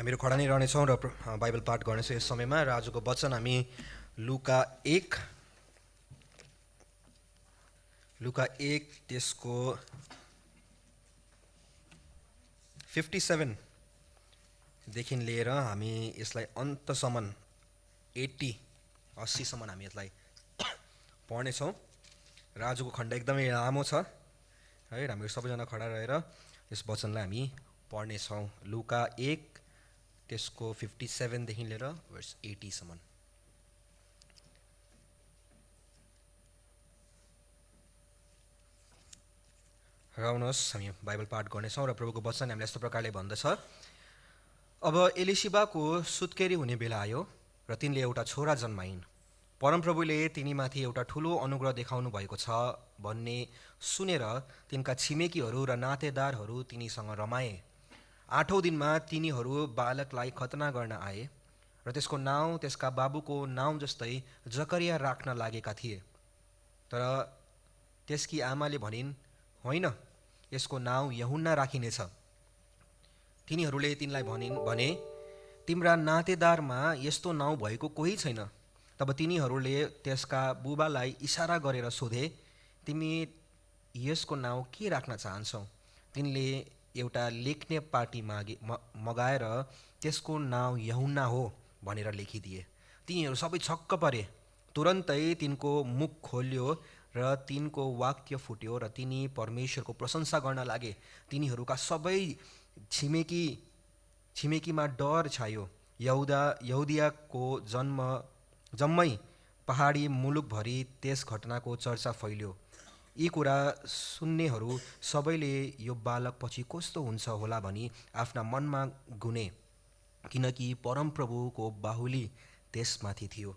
हामीहरू खडा नै रहनेछौँ र बाइबल पाठ गर्नेछौँ। यस समयमा र आजको वचन हामी लुका 1 त्यसको 57 देखि लिएर हामी यसलाई अन्तसम्म 80 सम्म हामी यसलाई पढ्नेछौँ। र आजको खण्ड एकदमै लामो छ है। हामीहरू सबैजना खडा रहेर यस वचनलाई हामी पढ्नेछौँ। लुका 1 त्यसको 57 देखि लिएर वर्स 80 सम्म। र आउनुहोस् हामी बाइबल पाठ गर्नेछौँ र प्रभुको वचन हामीलाई यस्तो प्रकारले भन्दछ। अब एलिशिबाको सुत्केरी हुने बेला आयो र तिनले एउटा छोरा जन्माइन्। परमप्रभुले तिनीमाथि एउटा ठुलो अनुग्रह देखाउनु भएको छ भन्ने सुनेर तिनका छिमेकीहरू र नातेदारहरू तिनीसँग रमाए। 8औं दिनमा तिनीहरू बालकलाई खतना गर्न आए र त्यसको नाउँ त्यसका बाबुको नाउँ जस्तै जकरिया राख्न लागेका थिए। तर त्यसकी आमाले भनिन्, होइन, यसको नाउँ यूहन्ना राखिनेछ। तिनीहरूले तिनलाई भने, तिम्रा नातेदारमा यस्तो नाउँ भएको कोही छैन। तब तिनीहरूले त्यसका बुबालाई इसारा गरेर सोधे, तिमी यसको नाउँ के राख्न चाहन्छौ? तिनले एउटा लेख्ने पाटी मगाएर त्यसको नाउँ यूहन्ना हो भनेर लेखिदिए। तिनीहरू सबै छक्क परे। तुरन्तै तिनको मुख खोल्यो र तिनको वाक्य फुट्यो र तिनी परमेश्वरको प्रशंसा गर्न लागे। तिनीहरूका सबै छिमेकीमा डर छायो। यहुदियाको जम्मै पहाडी मुलुकभरि त्यस घटनाको चर्चा फैल्यो। यी कुरा सुन्नेहरू सबैले यो बालक पछि कस्तो हुन्छ होला भनी आफ्ना मनमा गुने, किनकि परमप्रभुको बाहुली त्यसमाथि थियो।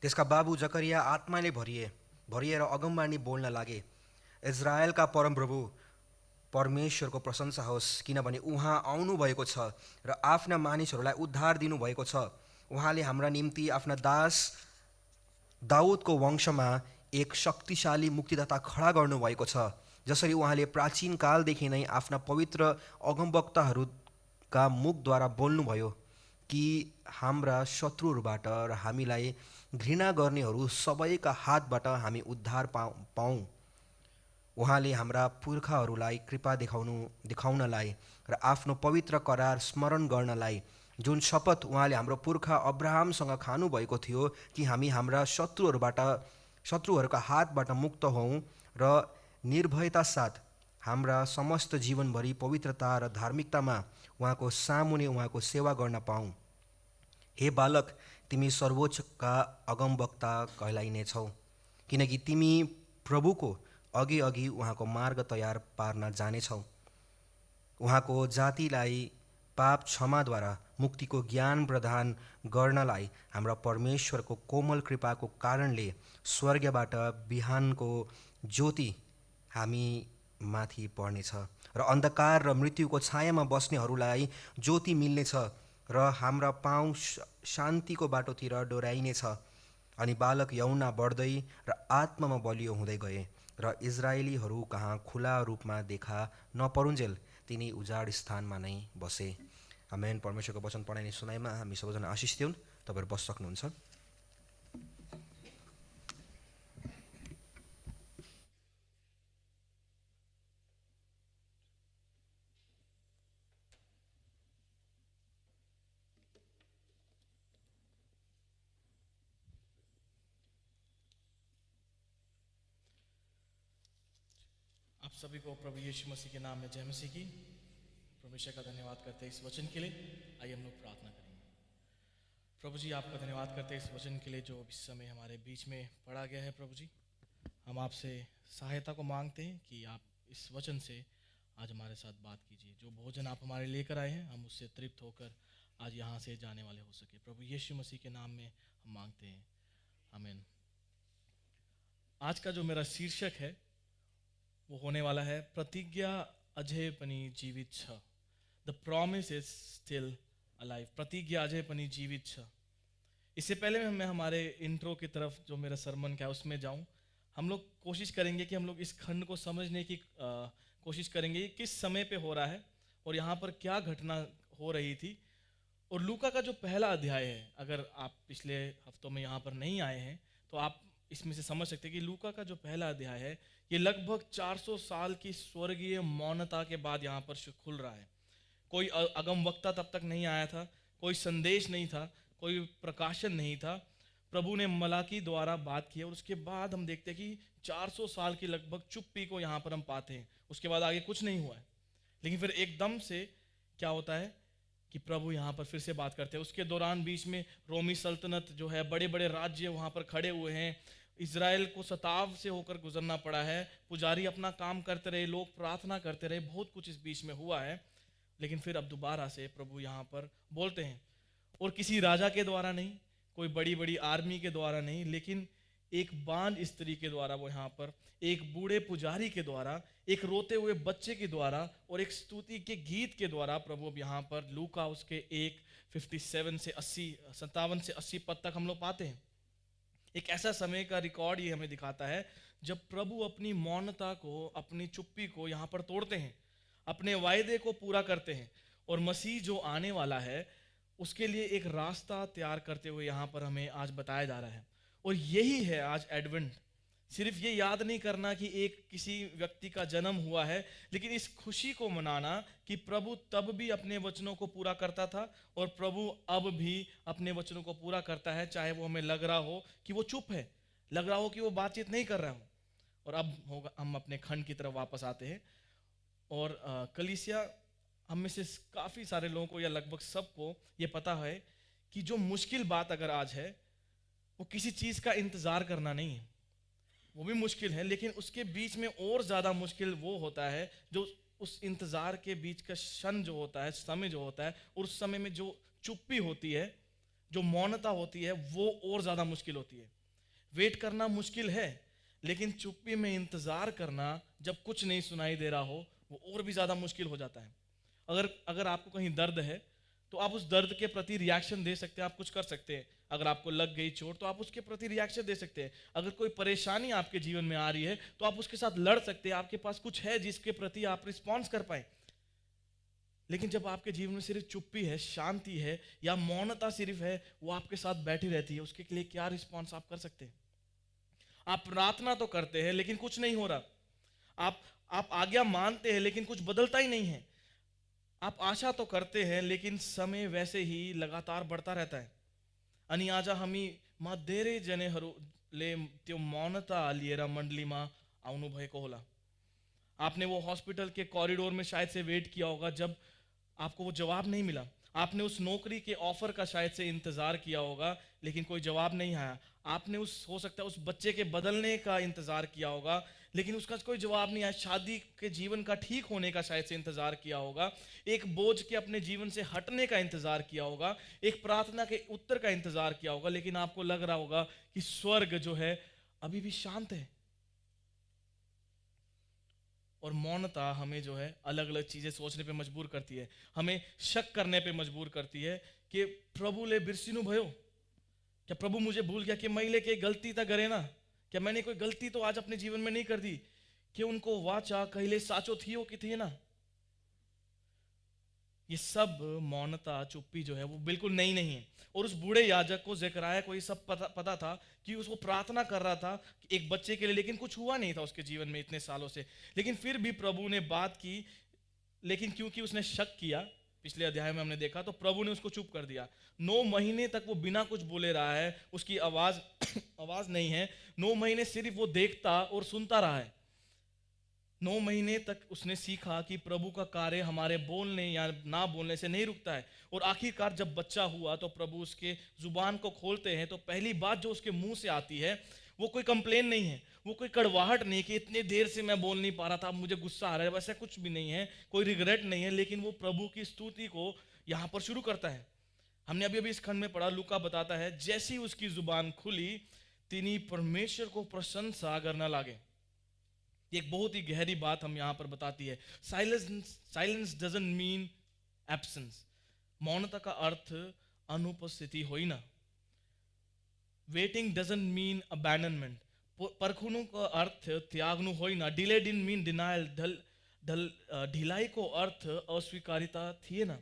त्यसका बाबु जकरिया आत्माले भरिएर अगमवाणी बोल्न लागे, इजरायलका परमप्रभु परमेश्वरको प्रशंसा होस्, किनभने उहाँ आउनुभएको छ र आफ्ना मानिसहरूलाई उद्धार दिनुभएको छ। उहाँले हाम्रा निम्ति आफ्ना दास दाउदको वंशमा एक शक्तिशाली मुक्तिदाता खडा गर्नुभएको छ, जसरी उहाँले प्राचीन कालदेखि नै आफ्ना पवित्र अगमवक्ताहरूका मुखद्वारा बोल्नुभयो कि हाम्रा शत्रुहरूबाट र हामीलाई घृणा गर्नेहरू सबैका हातबाट हामी उद्धार पाऊँ। उहाँले हाम्रा पुर्खाहरूलाई कृपा देखाउनलाई र आफ्नो पवित्र करार स्मरण गर्नलाई, जुन शपथ उहाँले हाम्रो पुर्खा अब्राहमसँग खानुभएको थियो कि हामी हाम्रा शत्रुहरूका हातबाट मुक्त हौँ र निर्भयता साथ हाम्रा समस्त जीवनभरि पवित्रता र धार्मिकतामा उहाँको सामुने उहाँको सेवा गर्न पाऊँ। हे बालक, तिमी सर्वोच्चका अगमवक्ता कहलाइनेछौ, किनकि तिमी प्रभुको अघि अघि उहाँको मार्ग तयार पार्न जानेछौ। उहाँको जातिलाई पाप क्षमाद्वारा मुक्तिको ज्ञान प्रदान गर्नलाई हाम्रा परमेश्वरको कोमल कृपाको कारणले स्वर्गबाट बिहानको ज्योति हामी माथि पर्नेछ र अन्धकार र मृत्युको छायामा बस्नेहरूलाई ज्योति मिल्नेछ र हाम्रा पाउँ शान्तिको बाटोतिर डोर्याइनेछ। अनि बालक यूहन्ना बढ्दै र आत्मामा बलियो हुँदै गए र इजरायलीहरू कहाँ खुला रूपमा देखा नपरुन्जेल तिनी उजाड स्थानमा नै बसे। आमेन। परमेश्वरको वचन पढाइने सुनाइमा हामी सबैजना आशिष दिउन्। तपाईँहरू बस सक्नुहुन्छ। आप सभी को प्रभु यीशु मसीह के नाम में जय मसीह की। परमेश्वर का धन्यवाद करते हैं इस वचन के लिए। आइए हम लोग प्रार्थना करेंगे। प्रभु जी, आपका धन्यवाद करते हैं इस वचन के लिए जो इस समय हमारे बीच में पढ़ा गया है। प्रभु जी, हम आपसे सहायता को मांगते हैं कि आप इस वचन से आज हमारे साथ बात कीजिए। जो भोजन आप हमारे लेकर आए हैं, हम उससे तृप्त होकर आज यहाँ से जाने वाले हो सके। प्रभु यीशु मसीह के नाम में हम मांगते हैं, आमीन। आज का जो मेरा शीर्षक है वो होने वाला है प्रतिज्ञा अझै पनि जीवित छ। The promise is still alive. प्रतिज्ञा अझै पनि जीवित छ। इससे पहले मैं हमारे इंट्रो की तरफ जो मेरा सरमन का है उसमें जाऊं, हम लोग कोशिश करेंगे कि हम लोग इस खंड को समझने की कोशिश करेंगे किस समय पे हो रहा है और यहाँ पर क्या घटना हो रही थी और लूका का जो पहला अध्याय है, अगर आप पिछले हफ्तों में यहाँ पर नहीं आए हैं तो आप इसमें से समझ सकते हैं कि लूका का जो पहला अध्याय है ये लगभग 400 साल की स्वर्गीय मौनता के बाद यहाँ पर खुल रहा है। कोई अगम वक्ता तब तक नहीं आया था, कोई संदेश नहीं था, कोई प्रकाशन नहीं था। प्रभु ने मलाकी द्वारा बात की और उसके बाद हम देखते हैं कि 400 साल की लगभग चुप्पी को यहाँ पर हम पाते हैं। उसके बाद आगे कुछ नहीं हुआ है, लेकिन फिर एकदम से क्या होता है कि प्रभु यहाँ पर फिर से बात करते हैं। उसके दौरान बीच में रोमी सल्तनत जो है, बड़े बड़े राज्य वहाँ पर खड़े हुए हैं। इज़राइल को सताव से होकर गुजरना पड़ा है। पुजारी अपना काम करते रहे, लोग प्रार्थना करते रहे, बहुत कुछ इस बीच में हुआ है। लेकिन फिर अब दोबारा से प्रभु यहाँ पर बोलते हैं, और किसी राजा के द्वारा नहीं, कोई बड़ी बड़ी आर्मी के द्वारा नहीं, लेकिन एक बांझ स्त्री के द्वारा, वो यहाँ पर एक बूढ़े पुजारी के द्वारा, एक रोते हुए बच्चे के द्वारा और एक स्तुति के गीत के द्वारा प्रभु अब यहाँ पर लूका उसके 57 से 80 पद तक हम लोग पाते हैं। एक ऐसा समय का रिकॉर्ड ये हमें दिखाता है जब प्रभु अपनी मौनता को, अपनी चुप्पी को यहाँ पर तोड़ते हैं, अपने वायदे को पूरा करते हैं, और मसीह जो आने वाला है उसके लिए एक रास्ता तैयार करते हुए यहाँ पर हमें आज बताया जा रहा है। और यही है आज एडवेंट। सिर्फ ये याद नहीं करना कि एक किसी व्यक्ति का जन्म हुआ है, लेकिन इस खुशी को मनाना कि प्रभु तब भी अपने वचनों को पूरा करता था और प्रभु अब भी अपने वचनों को पूरा करता है, चाहे वो हमें लग रहा हो कि वो चुप है, लग रहा हो कि वो बातचीत नहीं कर रहा हो। और अब होगा, हम अपने खंड की तरफ वापस आते हैं। और कलीसिया, हम में से काफ़ी सारे लोगों को या लगभग सबको ये पता है कि जो मुश्किल बात अगर आज है वो किसी चीज़ का इंतज़ार करना नहीं है। वो भी मुश्किल है, लेकिन उसके बीच में और ज़्यादा मुश्किल वो होता है जो उस इंतज़ार के बीच का क्षण जो होता है, समय जो होता है, और उस समय में जो चुप्पी होती है, जो मौनता होती है, वो और ज़्यादा मुश्किल होती है। वेट करना मुश्किल है, लेकिन चुप्पी में इंतज़ार करना जब कुछ नहीं सुनाई दे रहा हो, वो और भी ज़्यादा मुश्किल हो जाता है। अगर आपको कहीं दर्द है तो आप उस दर्द के प्रति रिएक्शन दे सकते हैं, आप कुछ कर सकते हैं। अगर आपको लग गई चोट तो आप उसके प्रति रिएक्शन दे सकते हैं। अगर कोई परेशानी आपके जीवन में आ रही है तो आप उसके साथ लड़ सकते हैं। आपके पास कुछ है जिसके प्रति आप रिस्पॉन्स कर पाए। लेकिन जब आपके जीवन में सिर्फ चुप्पी है, शांति है, या मौनता सिर्फ है, वो आपके साथ बैठी रहती है, उसके लिए क्या रिस्पॉन्स आप कर सकते हैं? आप प्रार्थना तो करते हैं लेकिन कुछ नहीं हो रहा। आप आज्ञा मानते हैं लेकिन कुछ बदलता ही नहीं है। आप आशा तो करते हैं लेकिन समय वैसे ही लगातार बढ़ता रहता है। अनि आज हामी मा धेरै जनेहरूले त्यो मौनता लिएर मण्डलीमा आउनुभएको होला। आपने वो हॉस्पिटल के कॉरिडोर में शायद से वेट किया होगा जब आपको वो जवाब नहीं मिला। आपने उस नौकरी के ऑफर का शायद से इंतज़ार किया होगा लेकिन कोई जवाब नहीं आया। आपने हो सकता है उस बच्चे के बदलने का इंतज़ार किया होगा लेकिन उसका कोई जवाब नहीं आया। शादी के जीवन का ठीक होने का शायद से इंतज़ार किया होगा। एक बोझ के अपने जीवन से हटने का इंतज़ार किया होगा। एक प्रार्थना के उत्तर का इंतज़ार किया होगा, लेकिन आपको लग रहा होगा कि स्वर्ग जो है अभी भी शांत है। और मौनता हमें जो है अलग अलग चीज़ें सोचने पे मजबूर करती है, हमें शक करने पे मजबूर करती है कि प्रभुले बिर्सिनु भयो, क्या प्रभु मुझे भूल गया? कि मैले के गलती त गरे ना, क्या मैंने कोई गलती तो आज अपने जीवन में नहीं कर दी? कि उनको वाचा कहिले साचो थियो कि थिएन? ये सब मौनता, चुप्पी जो है वो बिल्कुल नई नहीं है। और उस बूढ़े याजक को ज़करयाह को ये सब पता था कि उसको प्रार्थना कर रहा था एक बच्चे के लिए, लेकिन कुछ हुआ नहीं था उसके जीवन में इतने सालों से। लेकिन फिर भी प्रभु ने बात की, लेकिन क्योंकि उसने शक किया, पिछले अध्याय में हमने देखा, तो प्रभु ने उसको चुप कर दिया। 9 महीने तक वो बिना कुछ बोले रहा है, उसकी आवाज़ आवाज़ नहीं है। 9 महीने सिर्फ वो देखता और सुनता रहा है। 9 महीने तक उसने सीखा कि प्रभु का कार्य हमारे बोलने या ना बोलने से नहीं रुकता है। और आखिरकार जब बच्चा हुआ तो प्रभु उसके जुबान को खोलते हैं, तो पहली बात जो उसके मुंह से आती है वो कोई कंप्लेन नहीं है, वो कोई कड़वाहट नहीं कि इतनी देर से मैं बोल नहीं पा रहा था, अब मुझे गुस्सा आ रहा है, वैसा कुछ भी नहीं है, कोई रिग्रेट नहीं है। लेकिन वो प्रभु की स्तुति को यहाँ पर शुरू करता है। हमने अभी अभी इस खंड में पढ़ा, लूका बताता है जैसी उसकी जुबान खुली तिनी परमेश्वर को प्रशंसा करना लागे। एक बहुत ही गहरी बात हम यहाँ पर बताती है। Silence doesn't mean absence. मौनता का अर्थ अनुपस्थिति होइन। Waiting doesn't mean abandonment. पर्खनु का अर्थ त्याग्नु होइन। Delay didn't mean denial. ढिलाई को अर्थ अस्वीकारिता थिएन।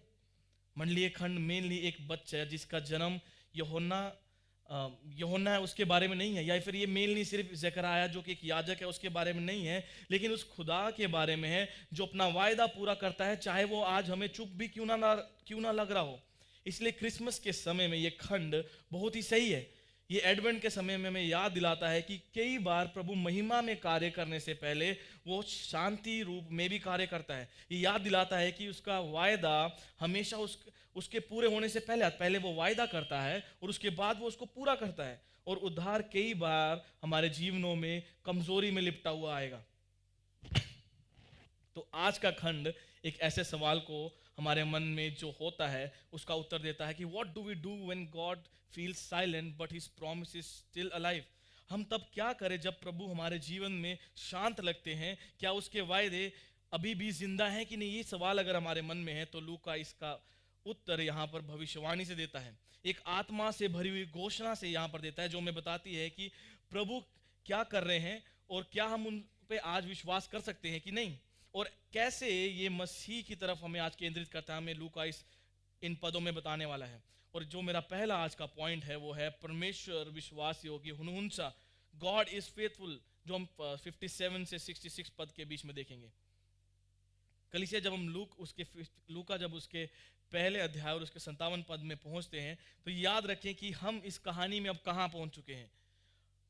मंडलीय खंड मेनली एक बच्चा है जिसका जन्म यूहन्ना है उसके बारे में नहीं है, या फिर ये मेनली सिर्फ ज़करयाह जो कि एक याजक है उसके बारे में नहीं है, लेकिन उस खुदा के बारे में है जो अपना वायदा पूरा करता है, चाहे वो आज हमें चुप भी क्यों ना लग रहा हो। इसलिए क्रिसमस के समय में ये खंड बहुत ही सही है। ये एडवेंट के समय में हमें याद दिलाता है कि कई बार प्रभु महिमा में कार्य करने से पहले वो शांति रूप में भी कार्य करता है। ये याद दिलाता है कि उसका वायदा हमेशा उसके पूरे होने से पहले वो वायदा करता है और उसके बाद वो उसको पूरा करता है। और उद्धार कई बार हमारे जीवनों में कमजोरी में लिपटा हुआ आएगा। तो आज का खंड एक ऐसे सवाल को हमारे मन में जो होता है उसका उत्तर देता है कि what do we do when God feels silent but his promise is still alive. हम तब क्या करें जब प्रभु हमारे जीवन में शांत लगते हैं? क्या उसके वायदे अभी भी जिंदा हैं कि नहीं? ये सवाल अगर हमारे मन में है तो लूका इसका उत्तर यहाँ पर भविष्यवाणी से देता है, एक आत्मा से भरी हुई घोषणा से यहाँ पर देता है, जो हमें बताती है कि प्रभु क्या कर रहे हैं और क्या हम उन पे आज विश्वास कर सकते हैं कि नहीं, और कैसे ये मसीह की तरफ हमें आज केंद्रित करता है। हमें लूका इन पदों में बताने वाला है। और जो मेरा पहला आज का पॉइंट है वो है परमेश्वर विश्वास योग्य हुनहुंसा, गॉड इज फेथफुल, जो हम 57 से 66 पद के बीच में देखेंगे। कलीसिया जब हम लूका जब उसके पहले अध्याय और उसके 57 पद में पहुंचते हैं तो याद रखें कि हम इस कहानी में अब कहां पहुंच चुके हैं।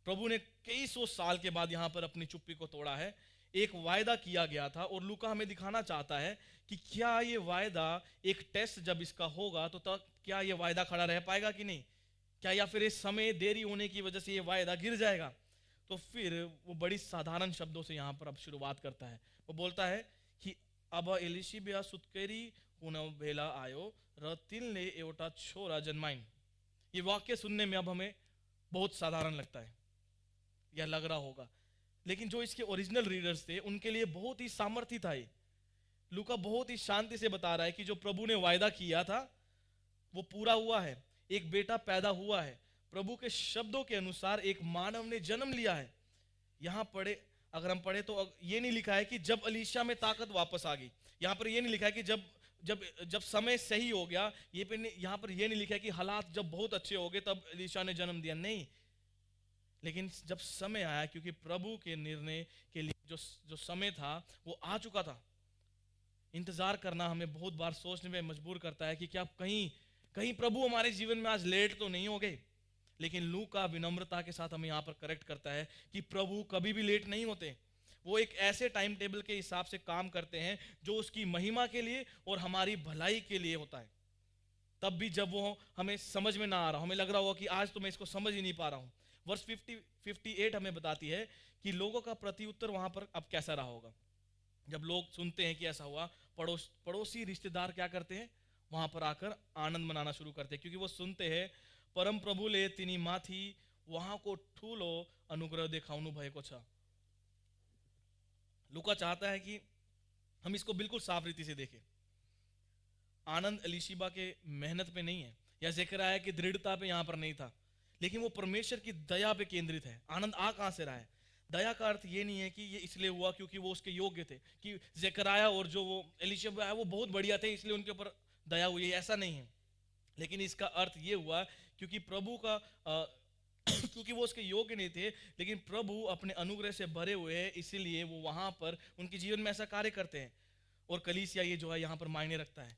प्रभु ने कई सौ साल के बाद यहां पर अपनी चुप्पी को तोड़ा है। एक वायदा किया गया था और लूका हमें दिखाना चाहता है कि क्या ये वायदा, एक टेस्ट जब इसका होगा तो तब क्या ये वायदा खड़ा रह पाएगा कि नहीं, क्या या फिर इस समय देरी होने की वजह से ये वायदा गिर जाएगा। तो फिर वो बड़ी साधारण शब्दों से यहाँ पर अब शुरुआत करता है। वो बोलता है कि अब एलिशिबिया सुत्केरी भेला आयो र तिनले एवटा छोरा जन्माइन। ये वाक्य सुनने में अब हमें बहुत साधारण लगता है या लग रहा होगा, लेकिन जो इसके ओरिजिनल रीडर्स थे उनके लिए बहुत ही सामर्थ्य था। ये लूका बहुत ही शांति से बता रहा है कि जो प्रभु ने वायदा किया था वो पूरा हुआ है। एक बेटा पैदा हुआ है, प्रभु के शब्दों के अनुसार एक मानव ने जन्म लिया है। यहां अगर हम पढ़े तो ये नहीं लिखा है कि जब अलीशा में ताकत वापस आ गई। यहां पर ये नहीं लिखा है कि जब समय सही हो गया। यहां पर ये नहीं लिखा है कि हालात जब बहुत अच्छे हो गए तब अलीशा ने जन्म दिया, नहीं। लेकिन जब समय आया, क्योंकि प्रभु के निर्णय के लिए जो समय था वो आ चुका था। इंतजार करना हमें बहुत बार सोचने में मजबूर करता है कि क्या कहीं प्रभु हमारे जीवन में आज लेट तो नहीं हो गए। लेकिन लूका विनम्रता के साथ हमें यहाँ पर करेक्ट करता है कि प्रभु कभी भी लेट नहीं होते। वो एक ऐसे टाइम टेबल के हिसाब से काम करते हैं जो उसकी महिमा के लिए और हमारी भलाई के लिए होता है। तब भी जब वो हमें समझ में ना आ रहा, हमें लग रहा होगा कि आज तो मैं इसको समझ ही नहीं पा रहा हूँ। वर्स 58 हमें बताती है कि लोगों का प्रत्युत्तर वहां पर अब कैसा रहा होगा। जब लोग सुनते हैं कि ऐसा हुआ, पड़ोसी रिश्तेदार क्या करते हैं, वहां पर आकर आनंद मनाना शुरू करते हैं, क्योंकि वो सुनते हैं परम प्रभु ले तिनी माथी वहां को ठूलो अनुग्रह देखाउनु भएको छ। लूका चाहता है कि हम इसको बिल्कुल साफ रीति से देखें। आनंद एलीशिबा के मेहनत पे नहीं है या ज़करयाह की दृढ़ता पे यहाँ पर नहीं था, लेकिन वो परमेश्वर की दया पे केंद्रित है। आनंद आ कहाँ से रहा है? दया का अर्थ ये नहीं है कि ये इसलिए हुआ क्योंकि वो उसके योग्य थे, कि ज़करयाह और जो वो एलीशिबा है वो बहुत बढ़िया थे इसलिए उनके ऊपर दया हुई, ऐसा नहीं है। लेकिन इसका अर्थ ये हुआ क्योंकि प्रभु का क्योंकि वो उसके योग्य नहीं थे, लेकिन प्रभु अपने अनुग्रह से भरे हुए हैं, इसीलिए वो वहां पर उनके जीवन में ऐसा कार्य करते हैं। और कलीसिया ये जो है यहाँ पर मायने रखता है,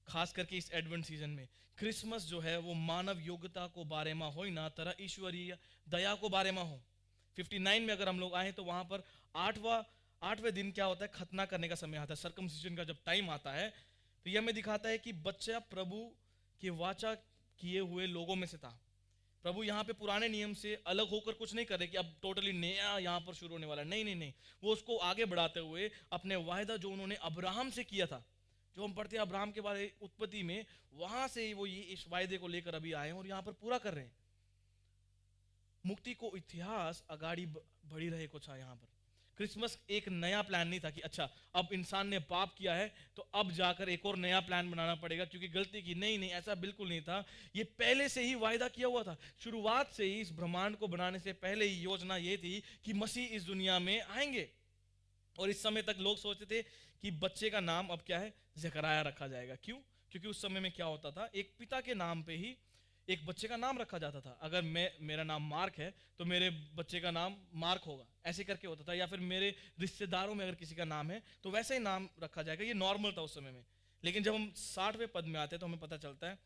खास करके इस एडवेंट सीजन में। क्रिसमस जो है वो मानव योग्यता को बारे में हो ना तरह ईश्वरीय दया को बारे में हो। 59 में अगर हम लोग आए तो वहां पर आठवें दिन क्या होता है, खतना करने का समय आता है, सर्कमसिजन का जब टाइम आता है, तो यह हमें दिखाता है कि बच्चा प्रभु की वाचा किए हुए लोगों में से था। प्रभु यहाँ पे पुराने नियम से अलग होकर कुछ नहीं कर रहे कि अब टोटली नया यहाँ पर शुरू होने वाला है, नहीं। वो उसको आगे बढ़ाते हुए अपने वायदा जो उन्होंने अब्राहम से किया था, जो हम पढ़ते हैं अब्राहम के बारे उत्पत्ति में, वहां से वो ये इस वायदे को लेकर अभी आए हैं और यहाँ पर पूरा कर रहे हैं। मुक्ति को इतिहास अगाड़ी बढ़ी रहे कुछ यहाँ पर। क्रिसमस एक नया प्लान नहीं था कि अच्छा अब इंसान ने पाप किया है तो अब जाकर एक और नया प्लान बनाना पड़ेगा क्योंकि गलती की, नहीं, ऐसा बिल्कुल नहीं था। ये पहले से ही वायदा किया हुआ था। शुरुआत से ही इस ब्रह्मांड को बनाने से पहले ही योजना ये थी कि मसीह इस दुनिया में आएंगे। और इस समय तक लोग सोचते थे कि बच्चे का नाम अब क्या है, ज़करयाह रखा जाएगा। क्यों? क्योंकि उस समय में क्या होता था, एक पिता के नाम पे ही एक बच्चे का नाम रखा जाता था। अगर मेरा नाम मार्क है तो मेरे बच्चे का नाम मार्क होगा, ऐसे करके होता था। या फिर मेरे रिश्तेदारों में अगर किसी का नाम है तो वैसे ही नाम रखा जाएगा, ये नॉर्मल था उस समय में। लेकिन जब हम 60वें पद में आते हैं तो हमें पता चलता है,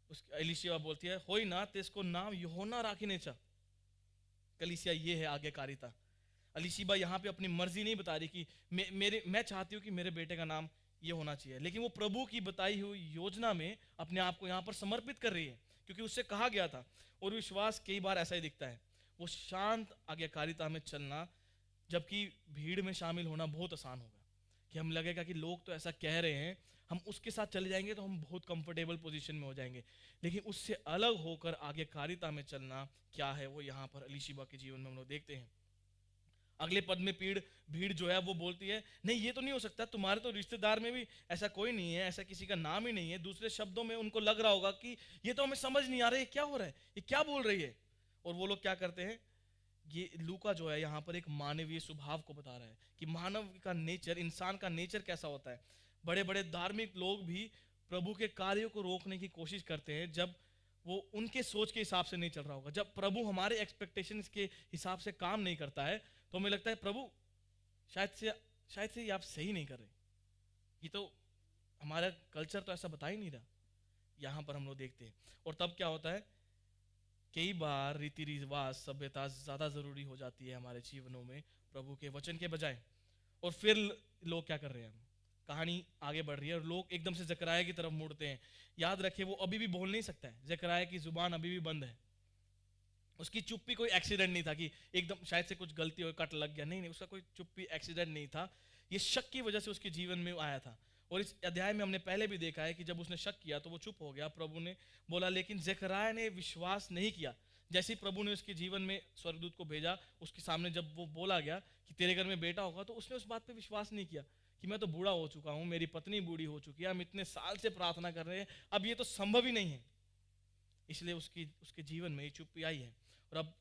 उस एलीशिया बोलती है, होई ना तेसको नाम यूहन्ना राखिने चा। कलीसिया ये है आज्ञाकारिता। अलीशिबा यहाँ पे अपनी मर्जी नहीं बता रही कि मैं चाहती हूँ कि मेरे बेटे का नाम ये होना चाहिए, लेकिन वो प्रभु की बताई हुई योजना में अपने आप को यहाँ पर समर्पित कर रही है, क्योंकि उससे कहा गया था। और विश्वास कई बार ऐसा ही दिखता है, वो शांत आज्ञाकारिता में चलना, जबकि भीड़ में शामिल होना बहुत आसान होगा। कि हम लगेगा कि लोग तो ऐसा कह रहे हैं, हम उसके साथ चले जाएंगे तो हम बहुत कंफर्टेबल पोजीशन में हो जाएंगे। लेकिन उससे अलग होकर आज्ञाकारिता में चलना क्या है, वो यहाँ पर अलीशिबा के जीवन में हम लोग देखते हैं। अगले पद में भीड़ जो है वो बोलती है, नहीं ये तो नहीं हो सकता, तुम्हारे तो रिश्तेदार में भी ऐसा कोई नहीं है, ऐसा किसी का नाम ही नहीं है। दूसरे शब्दों में उनको लग रहा होगा कि ये तो हमें समझ नहीं आ रहा है, क्या हो रहा है, ये क्या बोल रही है। और वो लोग क्या करते हैं, ये लूका जो है यहाँ पर एक मानवीय स्वभाव को बता रहा है कि मानव का नेचर, इंसान का नेचर कैसा होता है। बड़े बड़े धार्मिक लोग भी प्रभु के कार्यों को रोकने की कोशिश करते हैं जब वो उनके सोच के हिसाब से नहीं चल रहा होगा। जब प्रभु हमारे एक्सपेक्टेशंस के हिसाब से काम नहीं करता है तो हमें लगता है प्रभु शायद से ये आप सही नहीं कर रहे, ये तो हमारा कल्चर तो ऐसा बता ही नहीं रहा। यहाँ पर हम लोग देखते हैं। और तब क्या होता है, कई बार रीति रिवाज, सभ्यता ज़्यादा ज़रूरी हो जाती है हमारे जीवनों में प्रभु के वचन के बजाय। और फिर लोग क्या कर रहे हैं, कहानी आगे बढ़ रही है और लोग एकदम से जकराया की तरफ मुड़ते हैं। याद रखिए वो अभी भी बोल नहीं सकता है, जकराया की जुबान अभी भी बंद है। उसकी चुप्पी कोई एक्सीडेंट नहीं था कि एकदम शायद से कुछ गलती हो, कट लग गया, नहीं नहीं, उसका कोई चुप्पी एक्सीडेंट नहीं था। ये शक की वजह से उसके जीवन में आया था। और इस अध्याय में हमने पहले भी देखा है कि जब उसने शक किया तो वो चुप हो गया। प्रभु ने बोला, लेकिन जकराया ने विश्वास नहीं किया। जैसे ही प्रभु ने उसके जीवन में स्वर्गदूत को भेजा, उसके सामने जब वो बोला गया कि तेरे घर में बेटा होगा, तो उसने उस बात पे विश्वास नहीं किया कि मैं तो बूढ़ा हो चुका हूँ, मेरी पत्नी बूढ़ी हो चुकी है, हम इतने साल से प्रार्थना कर रहे हैं, अब ये तो संभव ही नहीं है। इसलिए उसके जीवन में ये चुप्पी आई है। और अब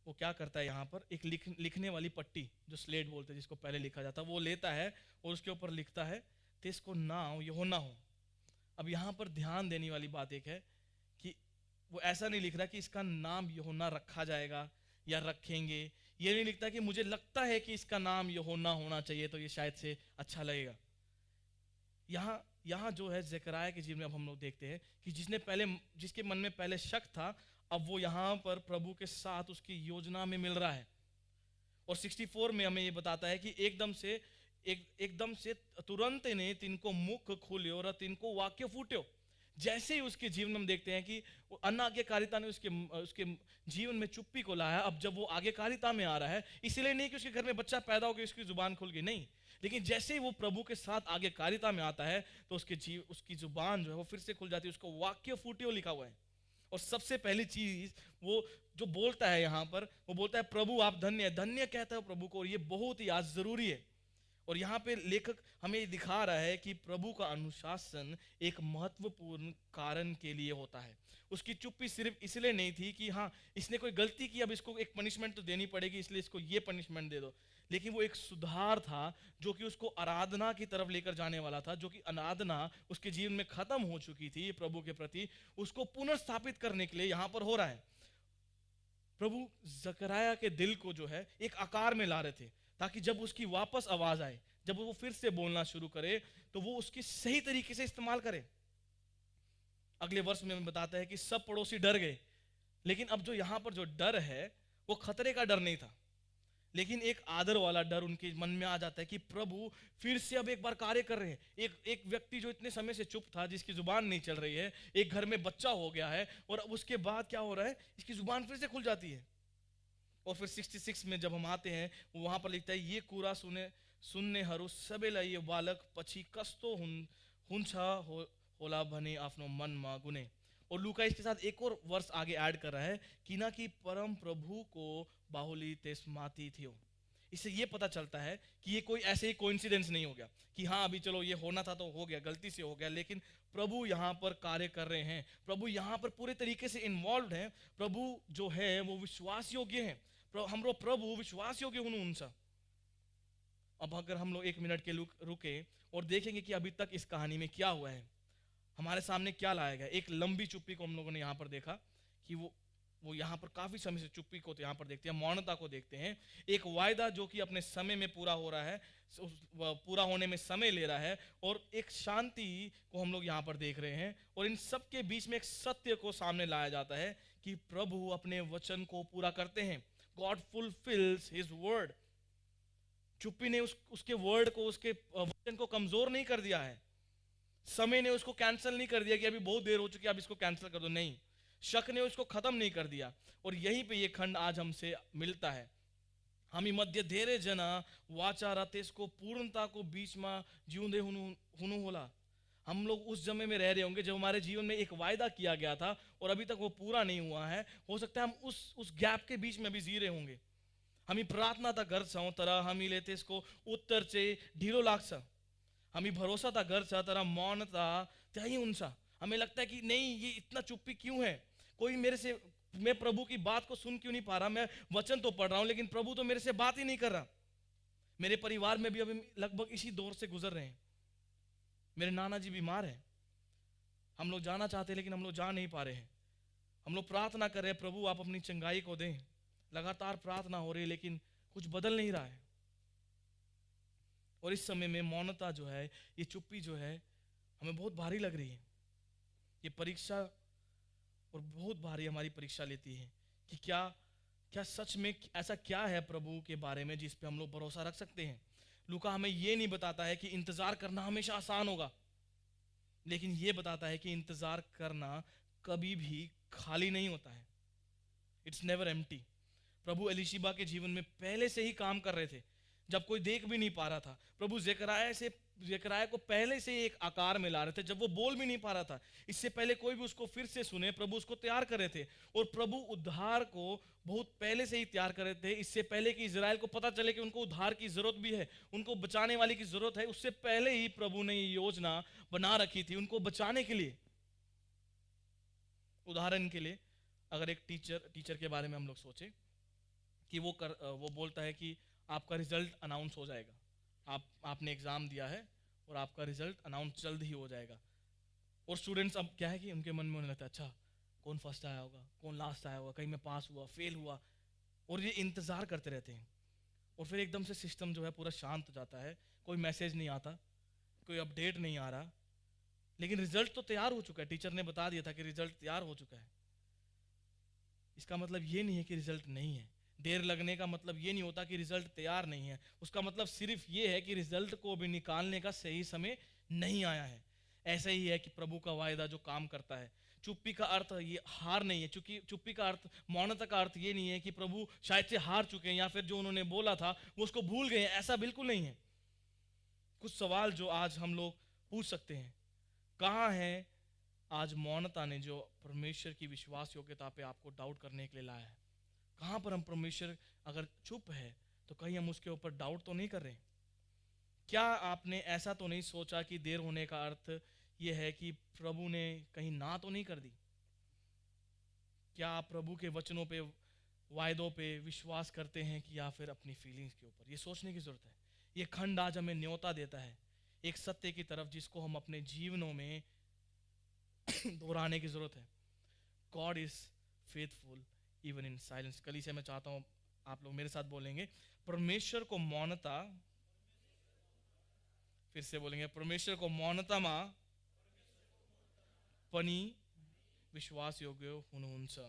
वो क्या करता है, यहाँ पर एक लिखने वाली पट्टी, जो स्लेट बोलते हैं जिसको पहले लिखा जाता है, वो लेता है और उसके ऊपर लिखता है तेसको नाम यूहन्ना हो। अब यहाँ पर ध्यान देने वाली बात एक है कि वो ऐसा नहीं लिख रहा कि इसका नाम यूहन्ना रखा जाएगा या रखेंगे। ये नहीं लिखता कि मुझे लगता है कि इसका नाम यूहन्ना होना चाहिए तो ये शायद से अच्छा लगेगा। यहाँ जो है जकराया के जीवन में अब हम लोग देखते हैं कि जिसके मन में पहले शक था, अब वो यहाँ पर प्रभु के साथ उसकी योजना में मिल रहा है। और 64 में हमें ये बताता है कि एकदम से तुरंत ने तिनको मुख खोल्यो और तिनको वाक्य फूट्यो। जैसे ही उसके जीवन में हम देखते हैं कि अनाज्ञाकारिता ने उसके जीवन में चुप्पी को लाया। अब जब वो आज्ञाकारिता में आ रहा है, इसलिए नहीं कि उसके घर में बच्चा पैदा हो गया उसकी जुबान खुल गई, नहीं, लेकिन जैसे ही वो प्रभु के साथ आज्ञाकारिता में आता है तो उसकी जुबान जो है वो फिर से खुल जाती है। उसको वाक्य फूट्यो लिखा हुआ है। और सबसे पहली चीज वो जो बोलता है यहाँ पर, वो बोलता है प्रभु आप धन्य, धन्य कहता है प्रभु को। और ये बहुत ही आज जरूरी है। और यहाँ पे लेखक हमें ये दिखा रहा है कि प्रभु का अनुशासन एक महत्वपूर्ण कारण के लिए होता है। उसकी चुप्पी सिर्फ इसलिए नहीं थी कि हाँ इसने कोई गलती की, अब इसको एक पनिशमेंट तो देनी पड़ेगी इसलिए इसको ये पनिशमेंट दे दो, लेकिन वो एक सुधार था जो कि उसको आराधना की तरफ लेकर जाने वाला था। जो कि आराधना उसके जीवन में खत्म हो चुकी थी प्रभु के प्रति, उसको पुनर्स्थापित करने के लिए यहाँ पर हो रहा है। प्रभु जकराया के दिल को जो है एक आकार में ला रहे थे, ताकि जब उसकी वापस आवाज आए, जब वो फिर से बोलना शुरू करे तो वो उसकी सही तरीके से इस्तेमाल करे। अगले वर्ष में हमें बताता है कि सब पड़ोसी डर गए, लेकिन अब जो यहां पर जो डर है वो खतरे का डर नहीं था, लेकिन एक आदर वाला डर उनके मन में आ जाता है कि प्रभु फिर से अब एक बार कार्य कर रहे हैं। एक व्यक्ति जो इतने समय से चुप था, जिसकी जुबान नहीं चल रही है, एक घर में बच्चा हो गया है और अब उसके बाद क्या हो रहा है, इसकी जुबान फिर से खुल जाती है। और फिर 66 में जब हम आते हैं वहां पर लिखता है ये कुरा सुनने हरू सबेला ये बालक पछि कस्तो हुन्छ होला भने आफ्नो मनमा गुने। और लूका इसके साथ एक और वर्ष आगे ऐड कर रहा है कि ना कि परम प्रभु को बाहुली तेस्माती थियो। इससे ये पता चलता है कि ये कोई ऐसे ही कोइंसिडेंस नहीं हो गया कि हाँ अभी चलो ये होना था तो हो गया, गलती से हो गया, लेकिन प्रभु यहाँ पर कार्य कर रहे हैं। प्रभु यहाँ पर पूरे तरीके से इन्वॉल्व हैं। प्रभु जो है वो विश्वास योग्य है। हमरो प्रभु विश्वास योग्य हुनुहुन्छ। अब अगर हम लोग 1 मिनट के रुके और देखेंगे कि अभी तक इस कहानी में क्या हुआ है। हमारे सामने क्या लाया गया? एक लंबी चुप्पी को हम लोगों ने यहाँ पर देखा कि वो यहाँ पर काफी समय से चुप्पी को तो यहाँ पर देखते हैं, मौनता को देखते हैं। एक वायदा जो कि अपने समय में पूरा हो रहा है, पूरा होने में समय ले रहा है, और एक शांति को हम लोग यहाँ पर देख रहे हैं। और इन सब के बीच में एक सत्य को सामने लाया जाता है कि प्रभु अपने वचन को पूरा करते हैं। God fulfils his word. चुप्पी ने उसके वर्ड को, उसके वचन को कमजोर नहीं कर दिया है। समय ने उसको कैंसिल नहीं कर दिया कि अभी बहुत देर हो चुकी है, अब इसको कैंसिल कर दो, नहीं। शक ने उसको खत्म नहीं कर दिया। और यहीं पे ये खंड आज हमसे मिलता है। हम मध्य धेरे जना वाचा रतेस को पूर्णता को बीच में जीवंदे हुनु होला। हम लोग उस समय में रह रहे होंगे जब हमारे जीवन में एक वायदा किया गया था और अभी तक वो पूरा नहीं हुआ है। हो सकता है हम उस गैप के बीच में अभी जी रहे होंगे। हम प्रार्थना था घर छौं तरह हम लेते इसको उत्तर से ढीलो लाग्छ। हम भरोसा था घर छ तरह मौनता त्यही हुन्छ। हमें लगता है कि नहीं, ये इतना चुप्पी क्यों है, कोई मेरे से, मैं प्रभु की बात को सुन क्यों नहीं पा रहा। मैं वचन तो पढ़ रहा हूं लेकिन प्रभु तो मेरे से बात ही नहीं कर रहा। मेरे परिवार में भी अभी लगभग इसी दौर से गुजर रहे हैं। मेरे नाना जी बीमार हैं, हम लोग जाना चाहते हैं लेकिन हम लोग जा नहीं पा रहे हैं। हम लोग प्रार्थना कर रहे हैं, प्रभु आप अपनी चंगाई को दें। लगातार प्रार्थना हो रही है लेकिन कुछ बदल नहीं रहा है। और इस समय में मौनता जो है, ये चुप्पी जो है, हमें बहुत भारी लग रही है। ये परीक्षा, और बहुत भारी हमारी परीक्षा लेती है कि क्या सच में ऐसा क्या है प्रभु के बारे में जिस पे हम लोग भरोसा रख सकते हैं। लूका हमें ये नहीं बताता है कि इंतजार करना हमेशा आसान होगा, लेकिन ये बताता है कि इंतजार करना कभी भी खाली नहीं होता है। It's never empty. प्रभु एलीशिबा के जीवन में पहले से ही काम कर रहे थे जब कोई देख भी नहीं पा रहा था। प्रभु ज़ेकराया को पहले से एक आकार में ला रहे थे जब वो बोल भी नहीं पा रहा था। इससे पहले कोई भी उसको फिर से सुने, प्रभु उसको तैयार कर रहे थे। और प्रभु उद्धार को बहुत पहले से ही तैयार कर रहे थे। इससे पहले कि इजराइल को पता चले कि उनको उद्धार की जरूरत भी है, उनको बचाने वाले की जरूरत है, उससे पहले ही प्रभु ने ये योजना बना रखी थी उनको बचाने के लिए। उदाहरण के लिए अगर एक टीचर के बारे में हम लोग सोचे कि वो बोलता है कि आपका रिजल्ट अनाउंस हो जाएगा, आपने एग्जाम दिया है और आपका रिजल्ट अनाउंस जल्द ही हो जाएगा। और स्टूडेंट्स अब क्या है कि उनके मन में होने लगता है, अच्छा कौन फर्स्ट आया होगा, कौन लास्ट आया होगा, कहीं मैं पास हुआ, फेल हुआ, और ये इंतजार करते रहते हैं। और फिर एकदम से सिस्टम जो है पूरा शांत हो जाता है, कोई मैसेज नहीं आता, कोई अपडेट नहीं आ रहा, लेकिन रिजल्ट तो तैयार हो चुका है। टीचर ने बता दिया था कि रिजल्ट तैयार हो चुका है। इसका मतलब ये नहीं है कि रिजल्ट नहीं है। देर लगने का मतलब ये नहीं होता कि रिजल्ट तैयार नहीं है। उसका मतलब सिर्फ ये है कि रिजल्ट को भी निकालने का सही समय नहीं आया है। ऐसा ही है कि प्रभु का वायदा जो काम करता है। चुप्पी का अर्थ ये हार नहीं है, क्योंकि चुप्पी का अर्थ, मौनता का अर्थ ये नहीं है कि प्रभु शायद से हार चुके हैं या फिर जो उन्होंने बोला था वो उसको भूल गए हैं। ऐसा बिल्कुल नहीं है। कुछ सवाल जो आज हम लोग पूछ सकते हैं, कहाँ है आज मौनता ने जो परमेश्वर की विश्वास योग्यता पे आपको डाउट करने के लिए लाया है? कहाँ पर हम परमेश्वर अगर चुप है तो कहीं हम उसके ऊपर डाउट तो नहीं कर रहे? क्या आपने ऐसा तो नहीं सोचा कि देर होने का अर्थ ये है कि प्रभु ने कहीं ना तो नहीं कर दी? क्या आप प्रभु के वचनों पे, वायदों पे विश्वास करते हैं कि या फिर अपनी फीलिंग्स के ऊपर? ये सोचने की जरूरत है। ये खंड आज हमें न्योता देता है एक सत्य की तरफ जिसको हम अपने जीवनों में दोहराने की जरूरत है। God is faithful even in silence. कल से मैं चाहता हूं आप लोग मेरे साथ बोलेंगे, परमेश्वर को मौनता, फिर से बोलेंगे, परमेश्वर को मौनता मा पनि विश्वास योग्य हुनुहुन्छ।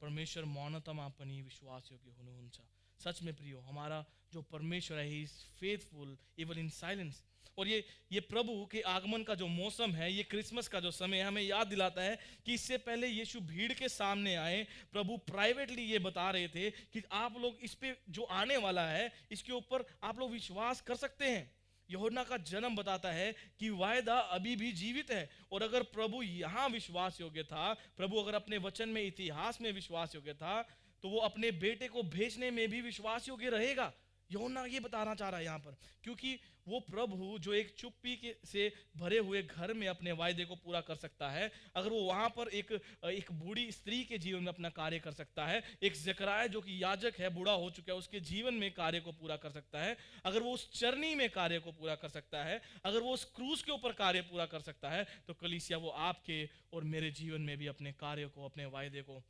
परमेश्वर मौनतामा पनि विश्वास योग्य हुनुहुन्छ। सच में प्रियो, हमारा जो परमेश्वर है, he is faithful even in silence. और ये प्रभु के आगमन का जो मौसम है, ये क्रिसमस का जो समय है, हमें याद दिलाता है कि इससे पहले यीशु भीड़ के सामने आए, प्रभु प्राइवेटली ये बता रहे थे कि आप लोग इस पे जो आने वाला है इसके ऊपर आप लोग विश्वास कर सकते हैं। यूहन्ना का जन्म बताता है कि वायदा अभी भी जीवित है। और अगर प्रभु यहाँ विश्वास योग्य था, प्रभु अगर अपने वचन में, इतिहास में विश्वास योग्य था, तो वो अपने बेटे को भेजने में भी विश्वास योग्य रहेगा। यूहन्ना ये बताना चाह रहा है यहाँ पर, क्योंकि वो प्रभु जो एक चुप्पी के से भरे हुए घर में अपने वायदे को पूरा कर सकता है, अगर वो वहाँ पर एक बूढ़ी स्त्री के जीवन में अपना कार्य कर सकता है, एक ज़करयाह जो कि याजक है, बूढ़ा हो चुका है, उसके जीवन में कार्य को पूरा कर सकता है, अगर वो उस चरनी में कार्य को पूरा कर सकता है, अगर वो उस क्रूस के ऊपर कार्य पूरा कर सकता है, तो कलीसिया वो आपके और मेरे जीवन में भी अपने कार्य को, अपने वायदे को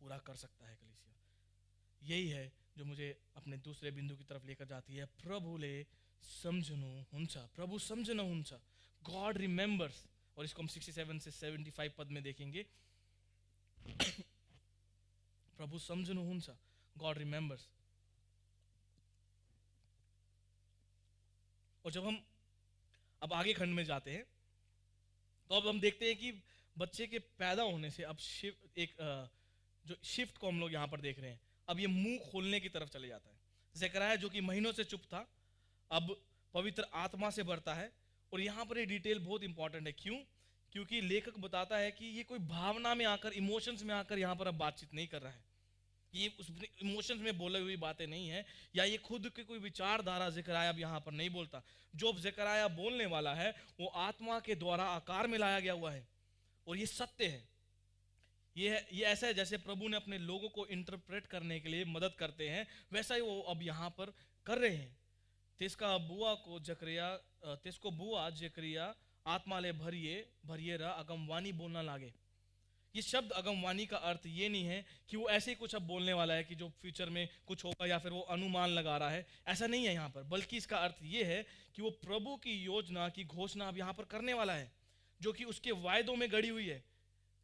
पूरा कर सकता है। कलीसिया यही है जो मुझे अपने दूसरे बिंदु की तरफ लेकर जाती है। प्रभुले समझनु हुन्छ, प्रभु समझनु हुन्छ, गॉड रिमेंबर्स। और इसको हम 67 से 75 पद में देखेंगे। प्रभु समझनु हुन्छ, गॉड रिमेंबर्स। और जब हम अब आगे खंड में जाते हैं तो अब हम देखते हैं कि बच्चे के पैदा होने से अब जो शिफ्ट को हम लोग यहाँ पर देख रहे हैं, अब ये मुंह खोलने की तरफ चले जाता है। ज़करयाह जो कि महीनों से चुप था, अब पवित्र आत्मा से भरता है। और यहाँ पर ये डिटेल बहुत इंपॉर्टेंट है। क्यों? क्योंकि लेखक बताता है कि ये कोई भावना में आकर, इमोशंस में आकर यहाँ पर अब बातचीत नहीं कर रहा है। ये उस इमोशंस में बोले हुई बातें नहीं है, या ये खुद की कोई विचारधारा ज़करयाह अब यहाँ पर नहीं बोलता। जो ज़करयाह बोलने वाला है वो आत्मा के द्वारा आकार में लाया गया हुआ है, और ये सत्य है। ये ऐसा है जैसे प्रभु ने अपने लोगों को इंटरप्रेट करने के लिए मदद करते हैं, वैसा ही वो अब यहाँ पर कर रहे हैं। तेसको बुआ जकरिया आत्माले भरिए र अगमवाणी बोलना लागे। ये शब्द अगमवाणी का अर्थ ये नहीं है कि वो ऐसे ही कुछ अब बोलने वाला है कि जो फ्यूचर में कुछ होगा, या फिर वो अनुमान लगा रहा है, ऐसा नहीं है यहाँ पर। बल्कि इसका अर्थ ये है कि वो प्रभु की योजना की घोषणा अब यहाँ पर करने वाला है, जो कि उसके वायदों में गड़ी हुई है।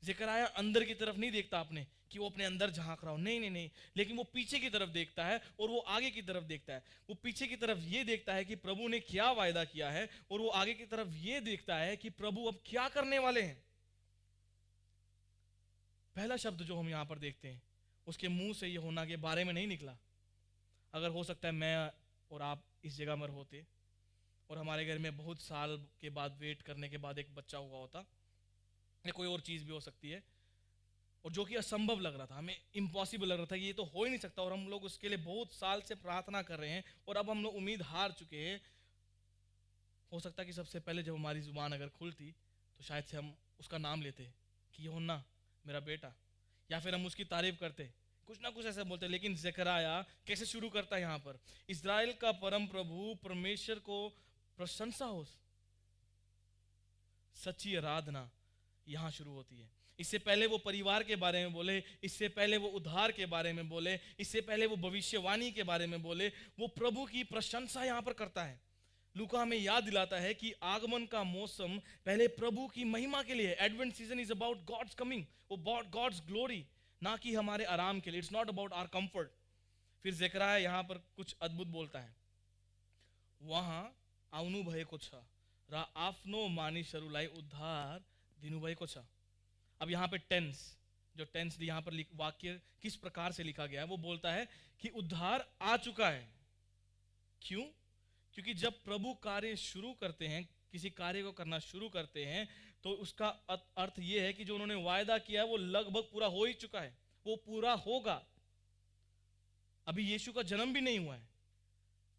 ज़करयाह अंदर की तरफ नहीं देखता अपने कि वो अपने अंदर झांक रहा हो, नहीं, लेकिन वो पीछे की तरफ देखता है और वो आगे की तरफ देखता है। वो पीछे की तरफ ये देखता है कि प्रभु ने क्या वायदा किया है, और वो आगे की तरफ ये देखता है कि प्रभु अब क्या करने वाले हैं। पहला शब्द जो हम यहाँ पर देखते हैं, उसके मुंह से यूहन्ना के बारे में नहीं निकला। अगर हो सकता है मैं और आप इस जगह पर होते और हमारे घर में बहुत साल के बाद वेट करने के बाद एक बच्चा हुआ होता, या कोई और चीज़ भी हो सकती है, और जो कि असंभव लग रहा था, हमें इम्पॉसिबल लग रहा था, ये तो हो ही नहीं सकता, और हम लोग उसके लिए बहुत साल से प्रार्थना कर रहे हैं, और अब हम लोग उम्मीद हार चुके हैं। हो सकता है कि सबसे पहले जब हमारी जुबान अगर खुलती तो शायद से हम उसका नाम लेते कि यूहन्ना मेरा बेटा, या फिर हम उसकी तारीफ करते, कुछ ना कुछ ऐसा बोलते। लेकिन ज़करयाह कैसे शुरू करता है यहाँ पर? इस्राएल का परम प्रभु परमेश्वर को प्रशंसा हो, सच्ची आराधना यहाँ शुरू होती है। इससे पहले वो परिवार के बारे में बोले, इससे पहले वो उद्धार के बारे में बोले, इससे पहले वो भविष्यवाणी के बारे में बोले, वो प्रभु की प्रशंसा यहाँ पर करता है। लूका हमें याद दिलाता है कि आगमन का मौसम पहले प्रभु की महिमा के लिए, advent season is about God's coming, वो अबाउट गॉड्स ग्लोरी, ना कि हमारे आराम के लिए। It's not about our comfort. फिर ज़करयाह यहाँ पर कुछ अद्भुत बोलता है, वहां आउनु भएको छ र आफ्नो मानिसहरूलाई उद्धार दिनुभएको छ। अब यहाँ पे टेंस, जो टेंस यहाँ पर वाक्य किस प्रकार से लिखा गया है, वो बोलता है कि उद्धार आ चुका है। क्यों? क्योंकि जब प्रभु कार्य शुरू करते हैं, किसी कार्य को करना शुरू करते हैं, तो उसका अर्थ ये है कि जो उन्होंने वायदा किया है वो लगभग पूरा हो ही चुका है, वो पूरा होगा। अभी यीशु का जन्म भी नहीं हुआ है,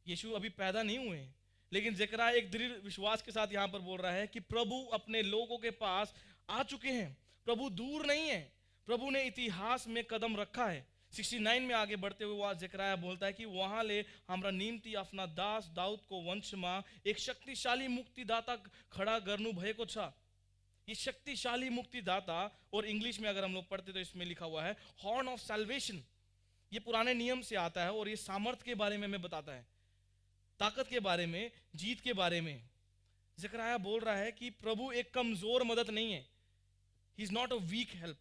यीशु अभी पैदा नहीं हुए हैं, लेकिन ज़करयाह एक दृढ़ विश्वास के साथ यहाँ पर बोल रहा है कि प्रभु अपने लोगों के पास आ चुके हैं, प्रभु दूर नहीं है, प्रभु ने इतिहास में कदम रखा है। 69 में आगे बढ़ते हुए वहाँ ज़करयाह बोलता है कि वहाँ ले हमरा निम्ति आफ्ना दास दाऊद को वंश में एक शक्तिशाली मुक्तिदाता खड़ा गर्नु भएको छ। ये शक्तिशाली मुक्तिदाता, और इंग्लिश में अगर हम लोग पढ़ते तो इसमें लिखा हुआ है हॉर्न ऑफ सैल्वेशन। ये पुराने नियम से आता है, और ये सामर्थ के बारे में हमें बताता है, ताकत के बारे में, जीत के बारे में। ज़करयाह बोल रहा है कि प्रभु एक कमजोर मदद नहीं है, he is not a weak help,